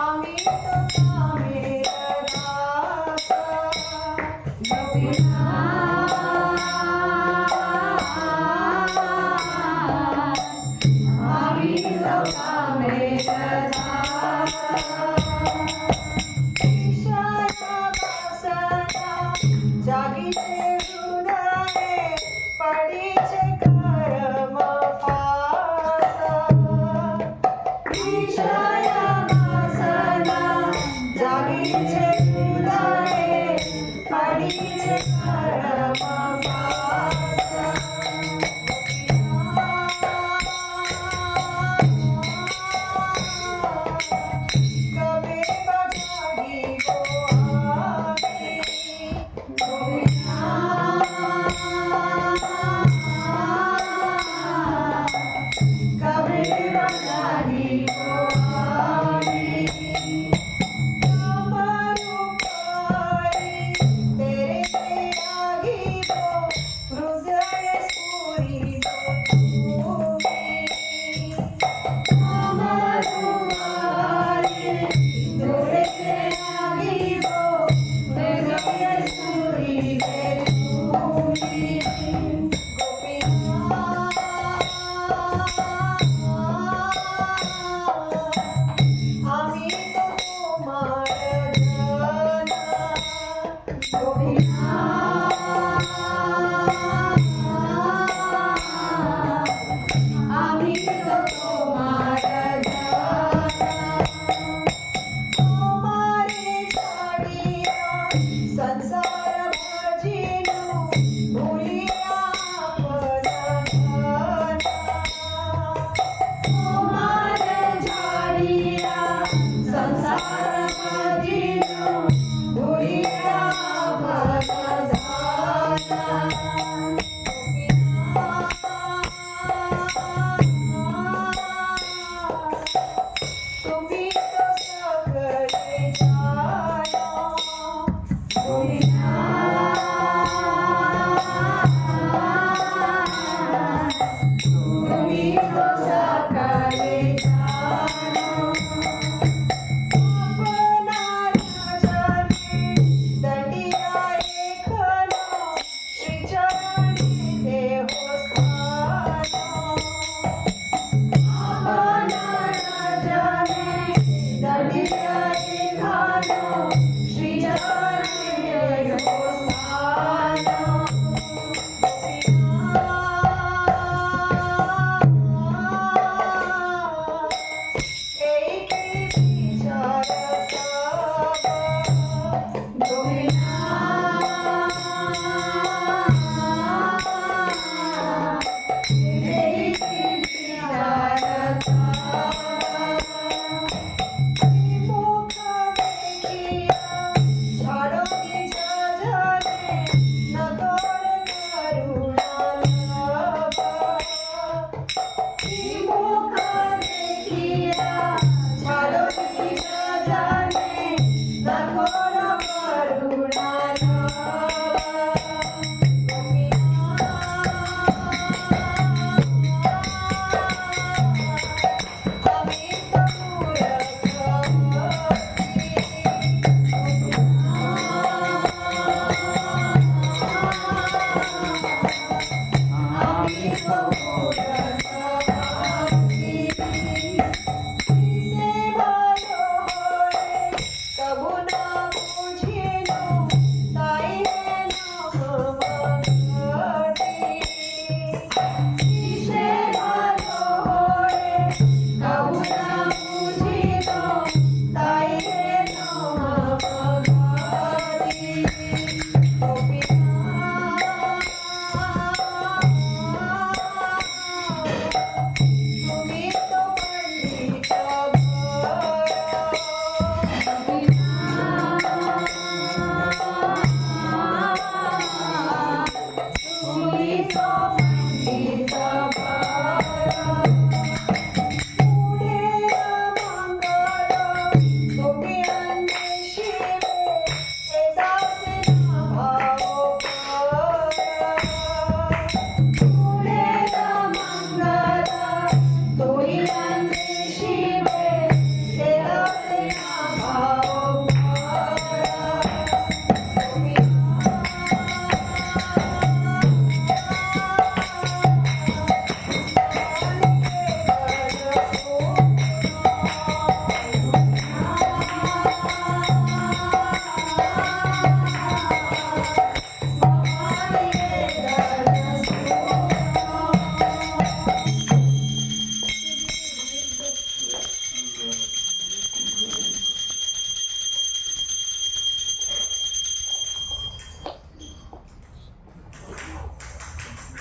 अमित कामेर दास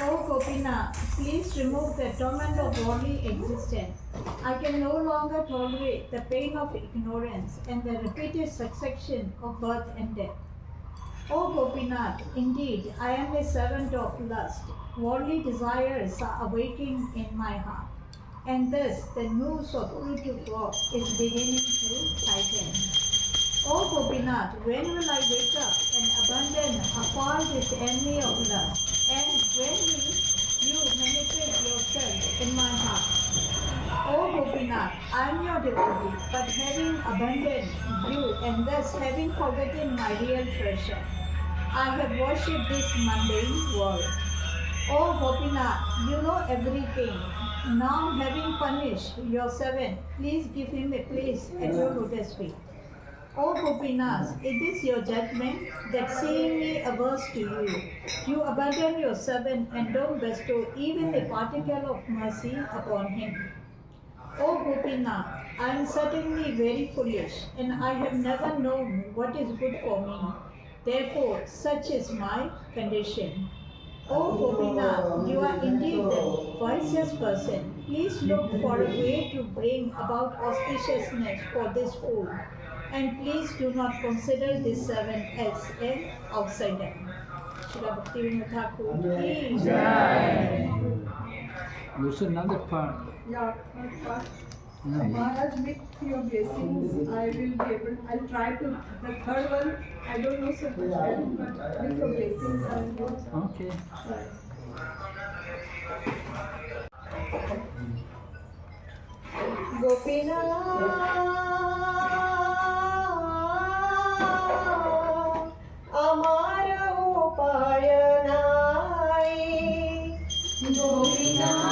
Oh Gopinath, please remove the torment of worldly existence. I can no longer tolerate the pain of ignorance and the repeated succession of birth and death. Oh Gopinath, indeed, I am a servant of lust. Worldly desires are awaking in my heart, and thus the noose of fruit to God is beginning to tighten. Oh Gopinath, when will I wake up and abandon afar this enemy of lust? And when will you manifest yourself in my heart? Oh Gopinath, I am your devotee, but having abandoned you and thus having forgotten my real treasure, I have worshipped this mundane world. Oh Gopinath, you know everything. Now having punished your servant, please give him a place at your lotus feet. Oh Gopinath, it is your judgment that seeing me averse to you, you abandon your servant and don't bestow even a particle of mercy upon him. Oh Gopinath, I am certainly very foolish, and I have never known what is good for me. Therefore, such is my condition. Oh Gopinath, you are indeed the wisest person. Please look for a way to bring about auspiciousness for this fool. And please do not consider this servant as an outsider. Srila Bhaktivinod Thakur ki jai. There's another part. Yeah, but Maharaj, with your blessings, I will be able. I'll try to. The third one, I don't know so much, but with your blessings, I will. Okay. Gopinath, Amar Upay Nai. Gopinath,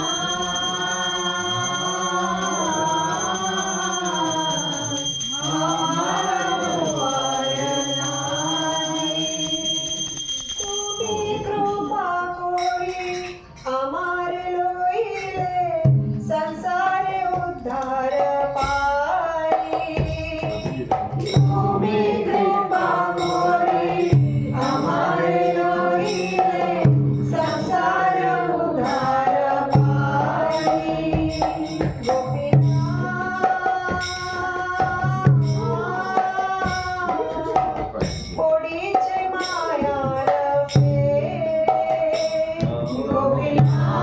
Amar Upay Nai. Tumi Kripa Kori, Amar Loile, Sansare Uddhar Pai. Tumi Kripa Kori, Amar Loile, Sansare Uddhar Pai. Gopinath, Podiche Mayar Fe, Gopinath,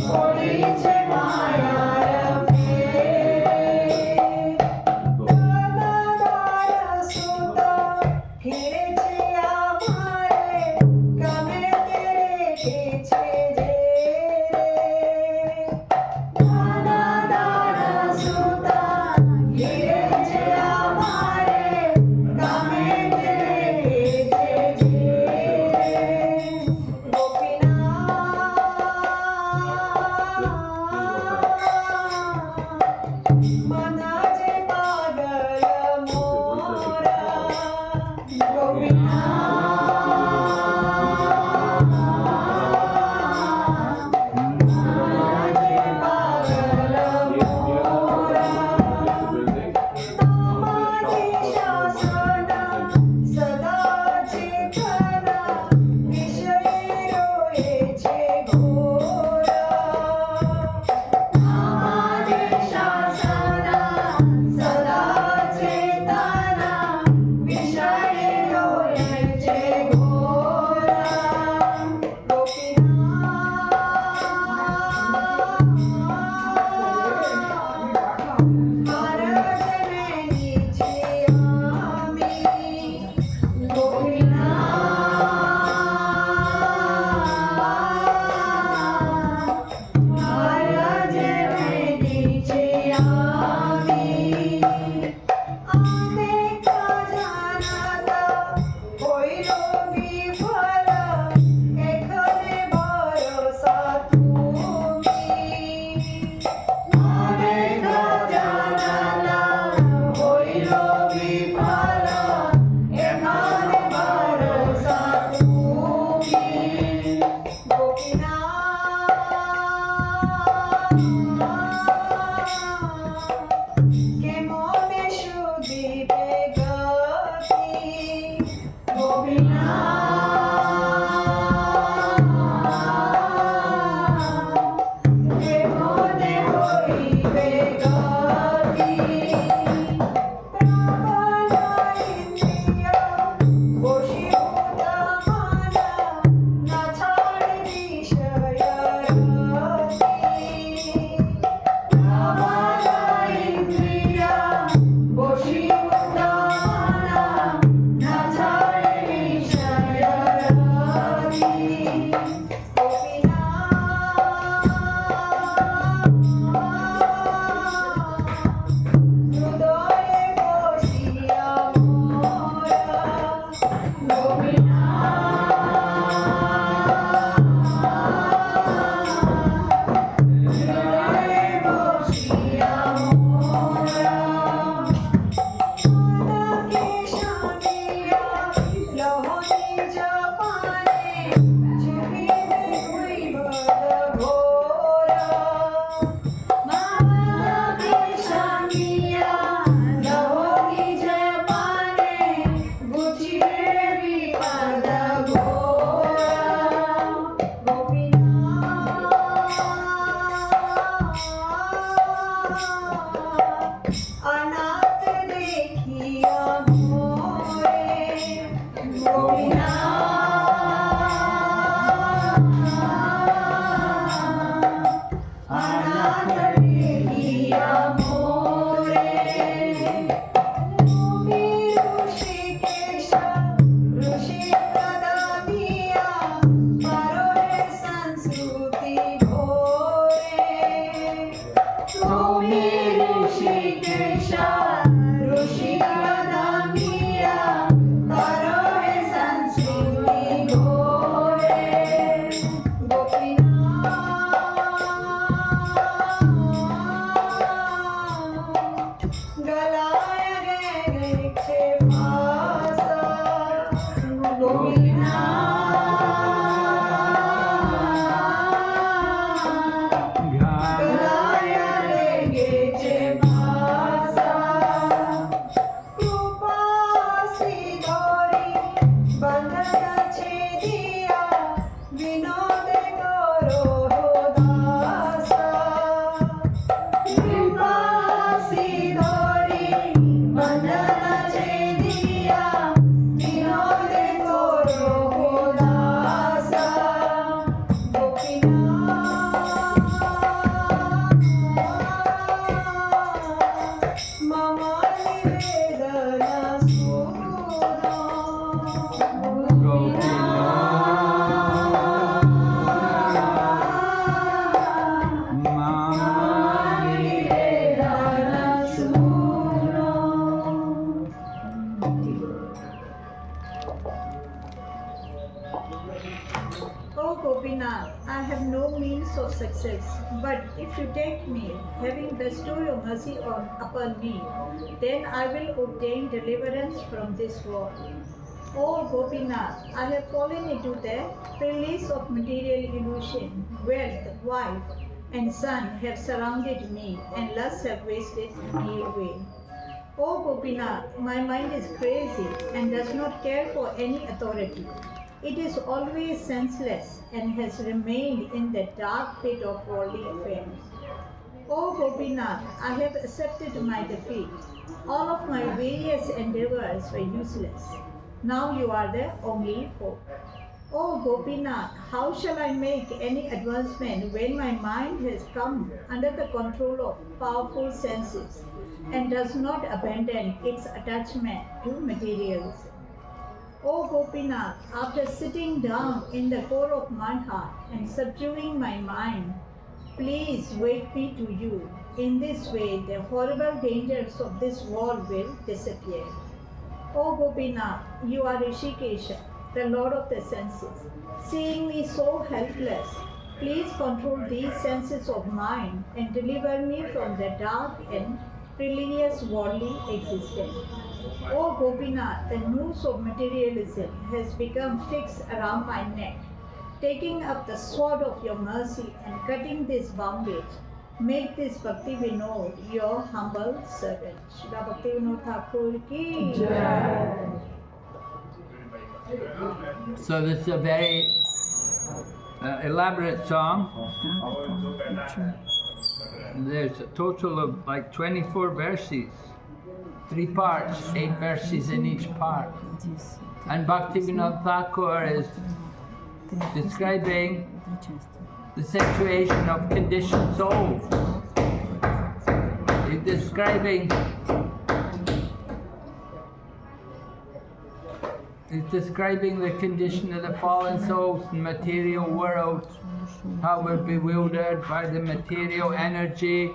Podiche Mayar Fe, Birnagar Sutta, Khireche Amare, Kame Tere Khiche Jere. Birnagar Sutta, Khireche Amare, Kame Tere Khiche Jere. Gopinath, Manaje Pagal Mora. Gopinath, Oh Gopinath, I have no means of success, but if you take me, having bestowed your mercy upon me, then I will obtain deliverance from this war. Oh Gopinath, I have fallen into the release of material illusion. Wealth, wife, and son have surrounded me, and lust have wasted me away. Oh Gopinath, my mind is crazy and does not care for any authority. It is always senseless and has remained in the dark pit of worldly affairs. Oh Gopinath, I have accepted my defeat. All of my various endeavors were useless. Now you are the only hope. Oh Gopinath, how shall I make any advancement when my mind has come under the control of powerful senses and does not abandon its attachment to materialism? Oh Gopinath, after sitting down in the core of my heart and subduing my mind, please wake me to you. In this way, the horrible dangers of this world will disappear. Oh Gopinath, you are Rishikesha, the Lord of the senses. Seeing me so helpless, please control these senses of mine and deliver me from the dark and perilous worldly existence. Oh Gopinath, the noose of materialism has become fixed around my neck. Taking up the sword of your mercy and cutting this bondage, make this Bhaktivinod your humble servant. Srila Bhaktivinod Thakur ki Jai. So this is a very elaborate song. There's a total of like 24 verses, 3 parts, 8 verses in each part. And Bhaktivinod Thakur is describing the situation of conditioned souls. He's describing the condition of the fallen souls in the material world, how we're bewildered by the material energy,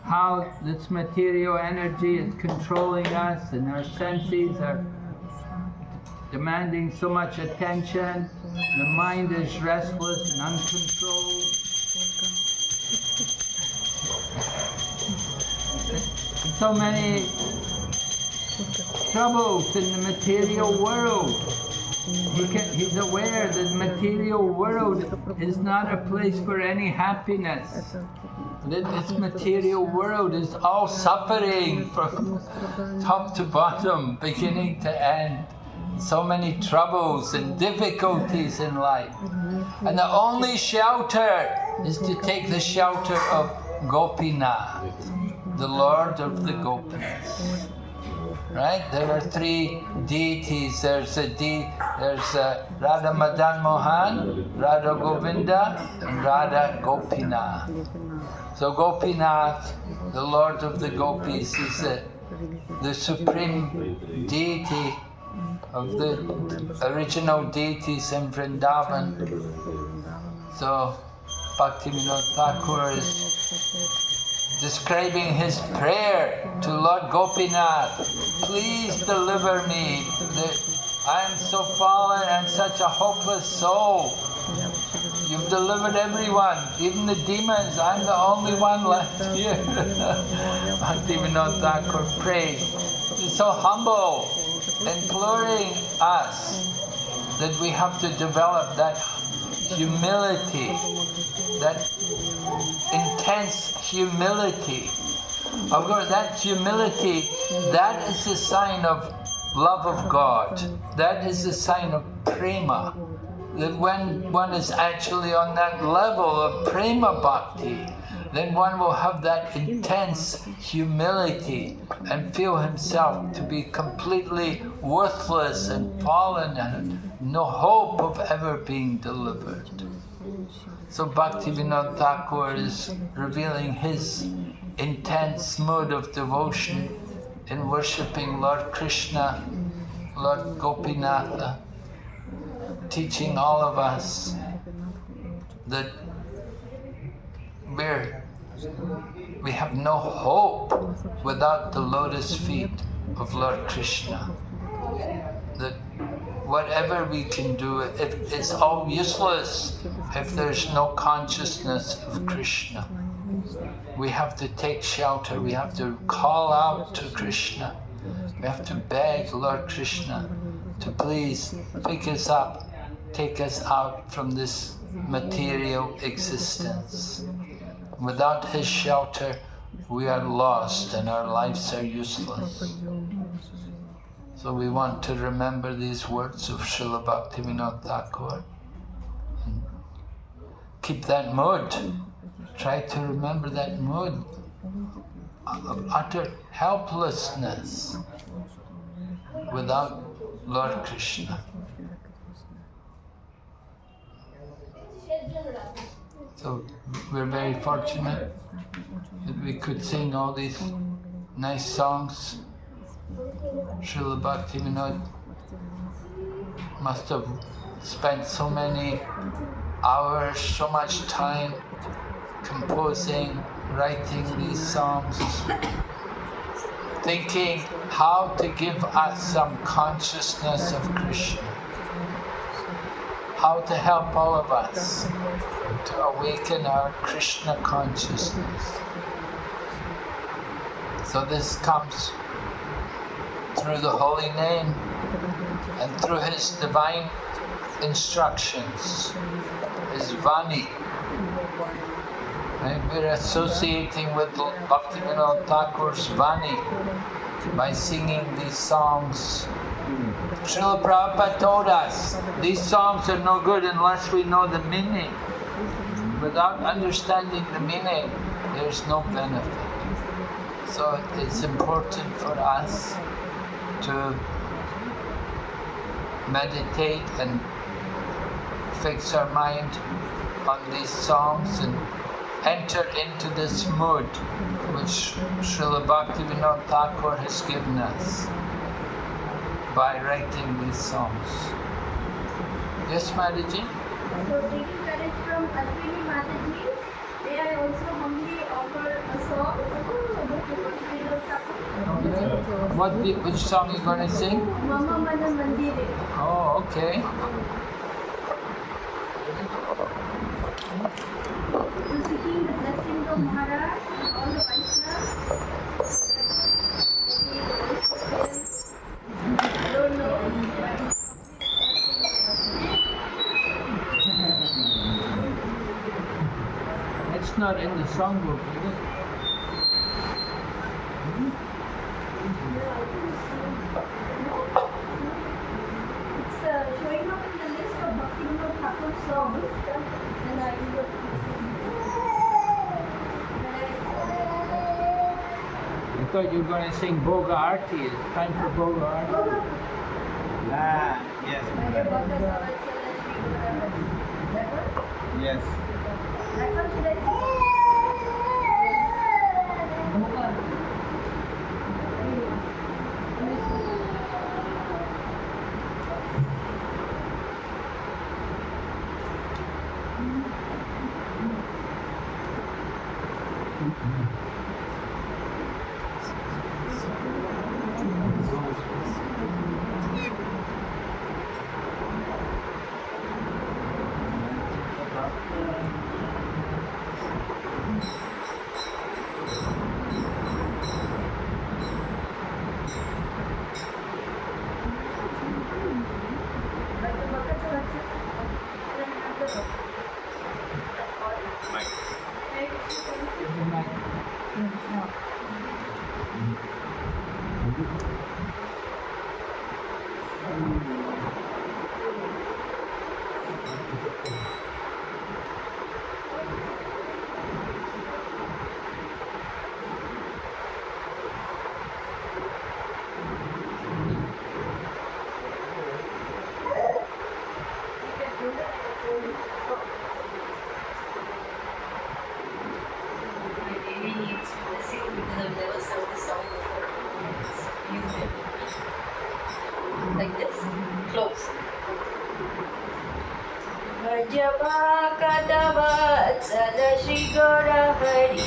how this material energy is controlling us and our senses are demanding so much attention, the mind is restless and uncontrolled. So many troubles in the material world. He's aware that the material world is not a place for any happiness. That this material world is all suffering from top to bottom, beginning to end. So many troubles and difficulties in life. And the only shelter is to take the shelter of Gopinath, the Lord of the Gopis. Right? There are 3 deities. There's Radha Madan Mohan, Radha Govinda, and Radha Gopinath. So Gopinath, the Lord of the Gopis, is the supreme deity of the original deities in Vrindavan. So Bhaktivinod Thakur is describing his prayer to Lord Gopinath. Please deliver me. I am so fallen, I'm such a hopeless soul. You've delivered everyone, even the demons. I'm the only one left here. Bhaktivinod Thakur prays. He's so humble, imploring us that we have to develop that humility, that intense humility. Of course, that humility, that is a sign of love of God. That is a sign of prema. That when one is actually on that level of prema bhakti, then one will have that intense humility and feel himself to be completely worthless and fallen and no hope of ever being delivered. So Bhaktivinod Thakur is revealing his intense mood of devotion in worshipping Lord Krishna, Lord Gopinatha, teaching all of us that we have no hope without the lotus feet of Lord Krishna. That whatever we can do, it's all useless if there's no consciousness of Krishna. We have to take shelter, we have to call out to Krishna. We have to beg Lord Krishna to please pick us up, take us out from this material existence. Without his shelter, we are lost and our lives are useless. So we want to remember these words of Srila Bhaktivinod Thakur. Keep that mood. Try to remember that mood of utter helplessness without Lord Krishna. So we're very fortunate that we could sing all these nice songs. Srila Bhaktivinod must have spent so many hours, so much time composing, writing these songs, thinking how to give us some consciousness of Krishna, how to help all of us to awaken our Krishna consciousness. So this comes through the holy name and through his divine instructions, his Vani. Right? We're associating with Bhaktivinod Thakur's Vani by singing these songs. Srila Prabhupada told us, these songs are no good unless we know the meaning. Without understanding the meaning, there's no benefit. So it's important for us to meditate and fix our mind on these songs and enter into this mood which Srila Bhaktivinod Thakur has given us by writing these songs. Yes, Mataji? So taking courage from Ashwini Mataji, may I also humbly offer a song Bhaktivinod Thakur? Which song are you going to sing? Mama Mana Mandire. Oh, okay. So seeking the blessing of Maharaj and all the Vaishnavas. I don't know, but It's not in the songbook, is it? it's showing up in the list of Bhaktivinod Thakur songs, and I thought you were going to sing Bhoga Arti. It's time for Bhoga Arti. Yes. Yes. That one should I sing? Like this, close. Bhajava Kadava Sada Shri Gora Hari.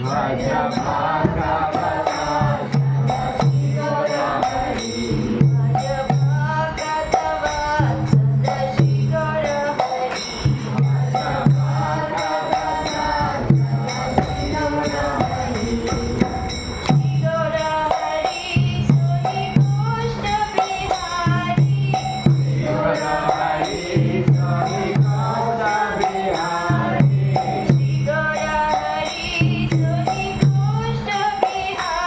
Bhajava Kadava Shri Gora Hari. Bhajava Kadava Sada Shri Gora Hari. Bhajava Kadava Shri Gora Hari. Shri Gora Hari, Soni Krishna Bihari. Gora Hari, Soni Krishna Bihari. Shri Gora Hari, Soni Krishna Bihari.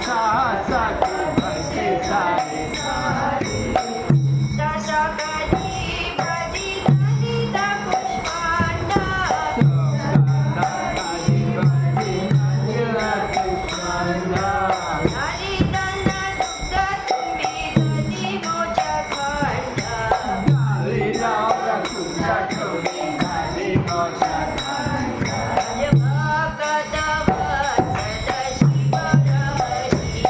sa sa ba se sa re sa re. Dasakadi badi dani da pushpanda. Nari dana dukta tumbi dani moja khanda. Jabha kada vatsala shiva rahasi.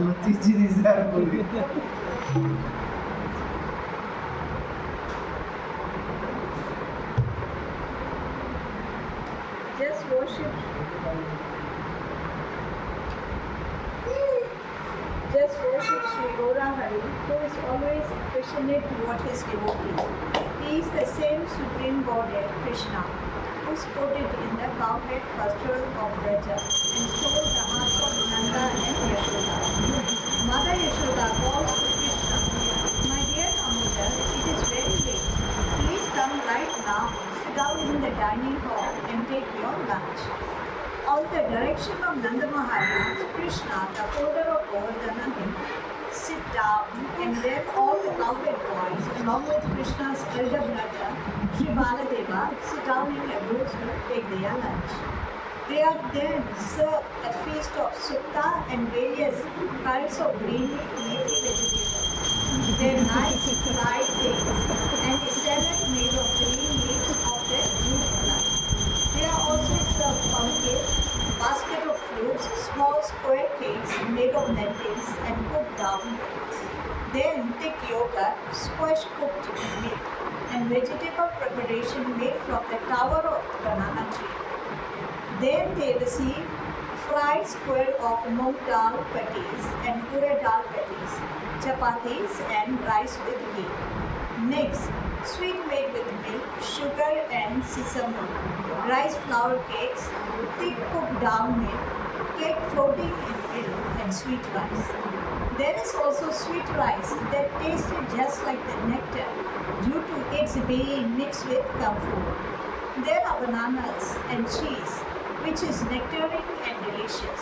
লুচি জিনিস আর বলি Just worship. Just worship Sri Gaurahari, who is always affectionate toward his devotee. He is the same supreme Godhead, Krishna, who spotted in the cowhead pastoral of Braja and stole the hearts of Nanda and Yashoda. Mother Yashoda calls to Krishna, "My dear Amrita, it is very late. Please come right now, sit down in the dining hall and take your lunch." On the direction of Nanda Maharaj, Krishna, the holder of Govardhana, sit down, and then all the cowhead boys, along with Krishna's elder brother, Sri Baladeva, sit down in a row to take their lunch. They are then served a feast of sukta and various kinds of green leafy vegetables. Their nice fried things and a salad made of green leaves of the jute plant. They are also served pumpkin, basket of fruits, small square cakes made of lentils and cooked down. Then thick yogurt, squash cooked milk, and vegetable preparation made from the tower of the banana tree. Then they receive fried square of mung dal patties and ure dal patties, chapatis and rice with ghee. Next, sweet made with milk, sugar and sesame, rice flour cakes, thick cooked down milk, cake floating in milk and sweet rice. There is also sweet rice that tasted just like the nectar due to its being mixed with camphor. There are bananas and cheese, which is nectarine and delicious.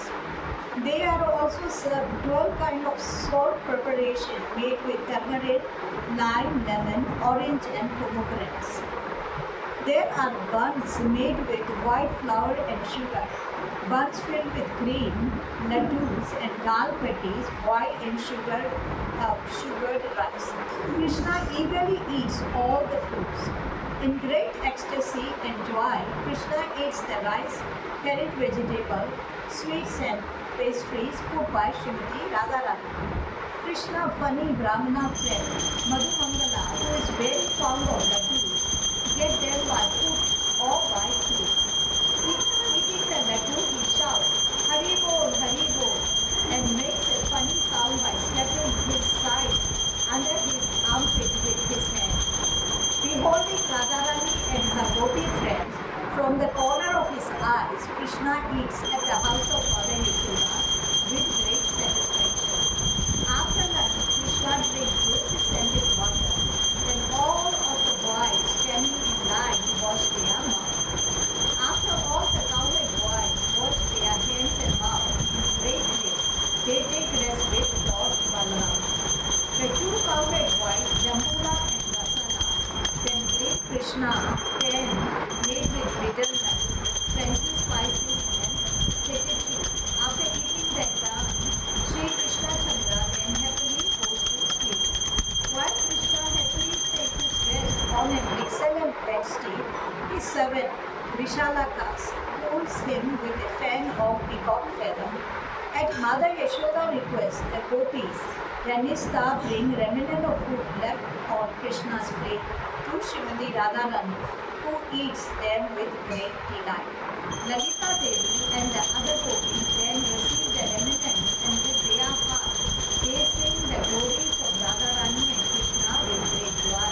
They are also served 12 kinds of salt preparation made with turmeric, lime, lemon, orange and pomegranates. There are buns made with white flour and sugar, buns filled with cream, laddus and dal patties boiled in sugared rice. Krishna eagerly eats all the foods. In great ecstasy and joy, Krishna eats the rice, carrot vegetable, sweets and pastries cooked by Srimati Radharani. Krishna funny Brahmana friend, Madhu Mangala, who is very fond of laddus, get them by foot or by fruit. Eating the laddu, he shouts, "Hari Bol, Hari Bol," and makes a funny sound by slapping his sides under his armpit with his hand. Beholding Radharani and her gopi friends, from the corner of his eyes, Krishna eats at the house of Mother Yashoda with great satisfaction. After lunch, Krishna drinks rosy scented water. Then all of the boys standing in line wash their mouths. After all the cowherd boys wash their hands and mouths in great haste, they take rest with Lord Balaram. The two cowherd boys, Jambula and Vasana, then greet Krishna then made with bitter nuts, fancy spices and fetid soup. After eating that down, Sri Krishna Chandra then happily goes to sleep. While Krishna happily takes his rest on an excellent bedstead, his servant Vishalakas cools him with a fan of peacock feather. At Mother Yashoda's request, the gopis, Ranista bring remnant of food left on Krishna's plate to Srimati Radharani, who eats them with great delight. Lalita Devi and the other gopis then receive the remnants and with their hearts they sing the glories of Radharani and Krishna with great joy.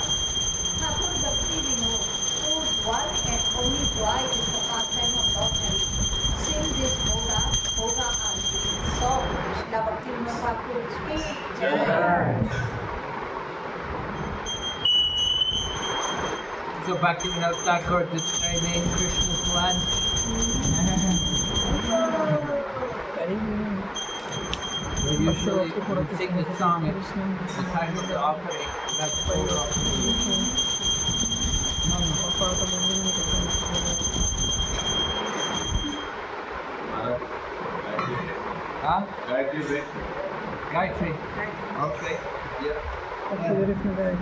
Thakur Bhaktivinod, whose one and only joy is the pastime of Lord Hari, sing this Bhoga Aarti song. Srila Bhaktivinod Thakur speak. So Bhaktivinod Thakur describing Krishna's land. We usually sing the song at the time of the offering. That's why we're offering. Huh? Gayatri. Gayatri. Okay. Yeah. Very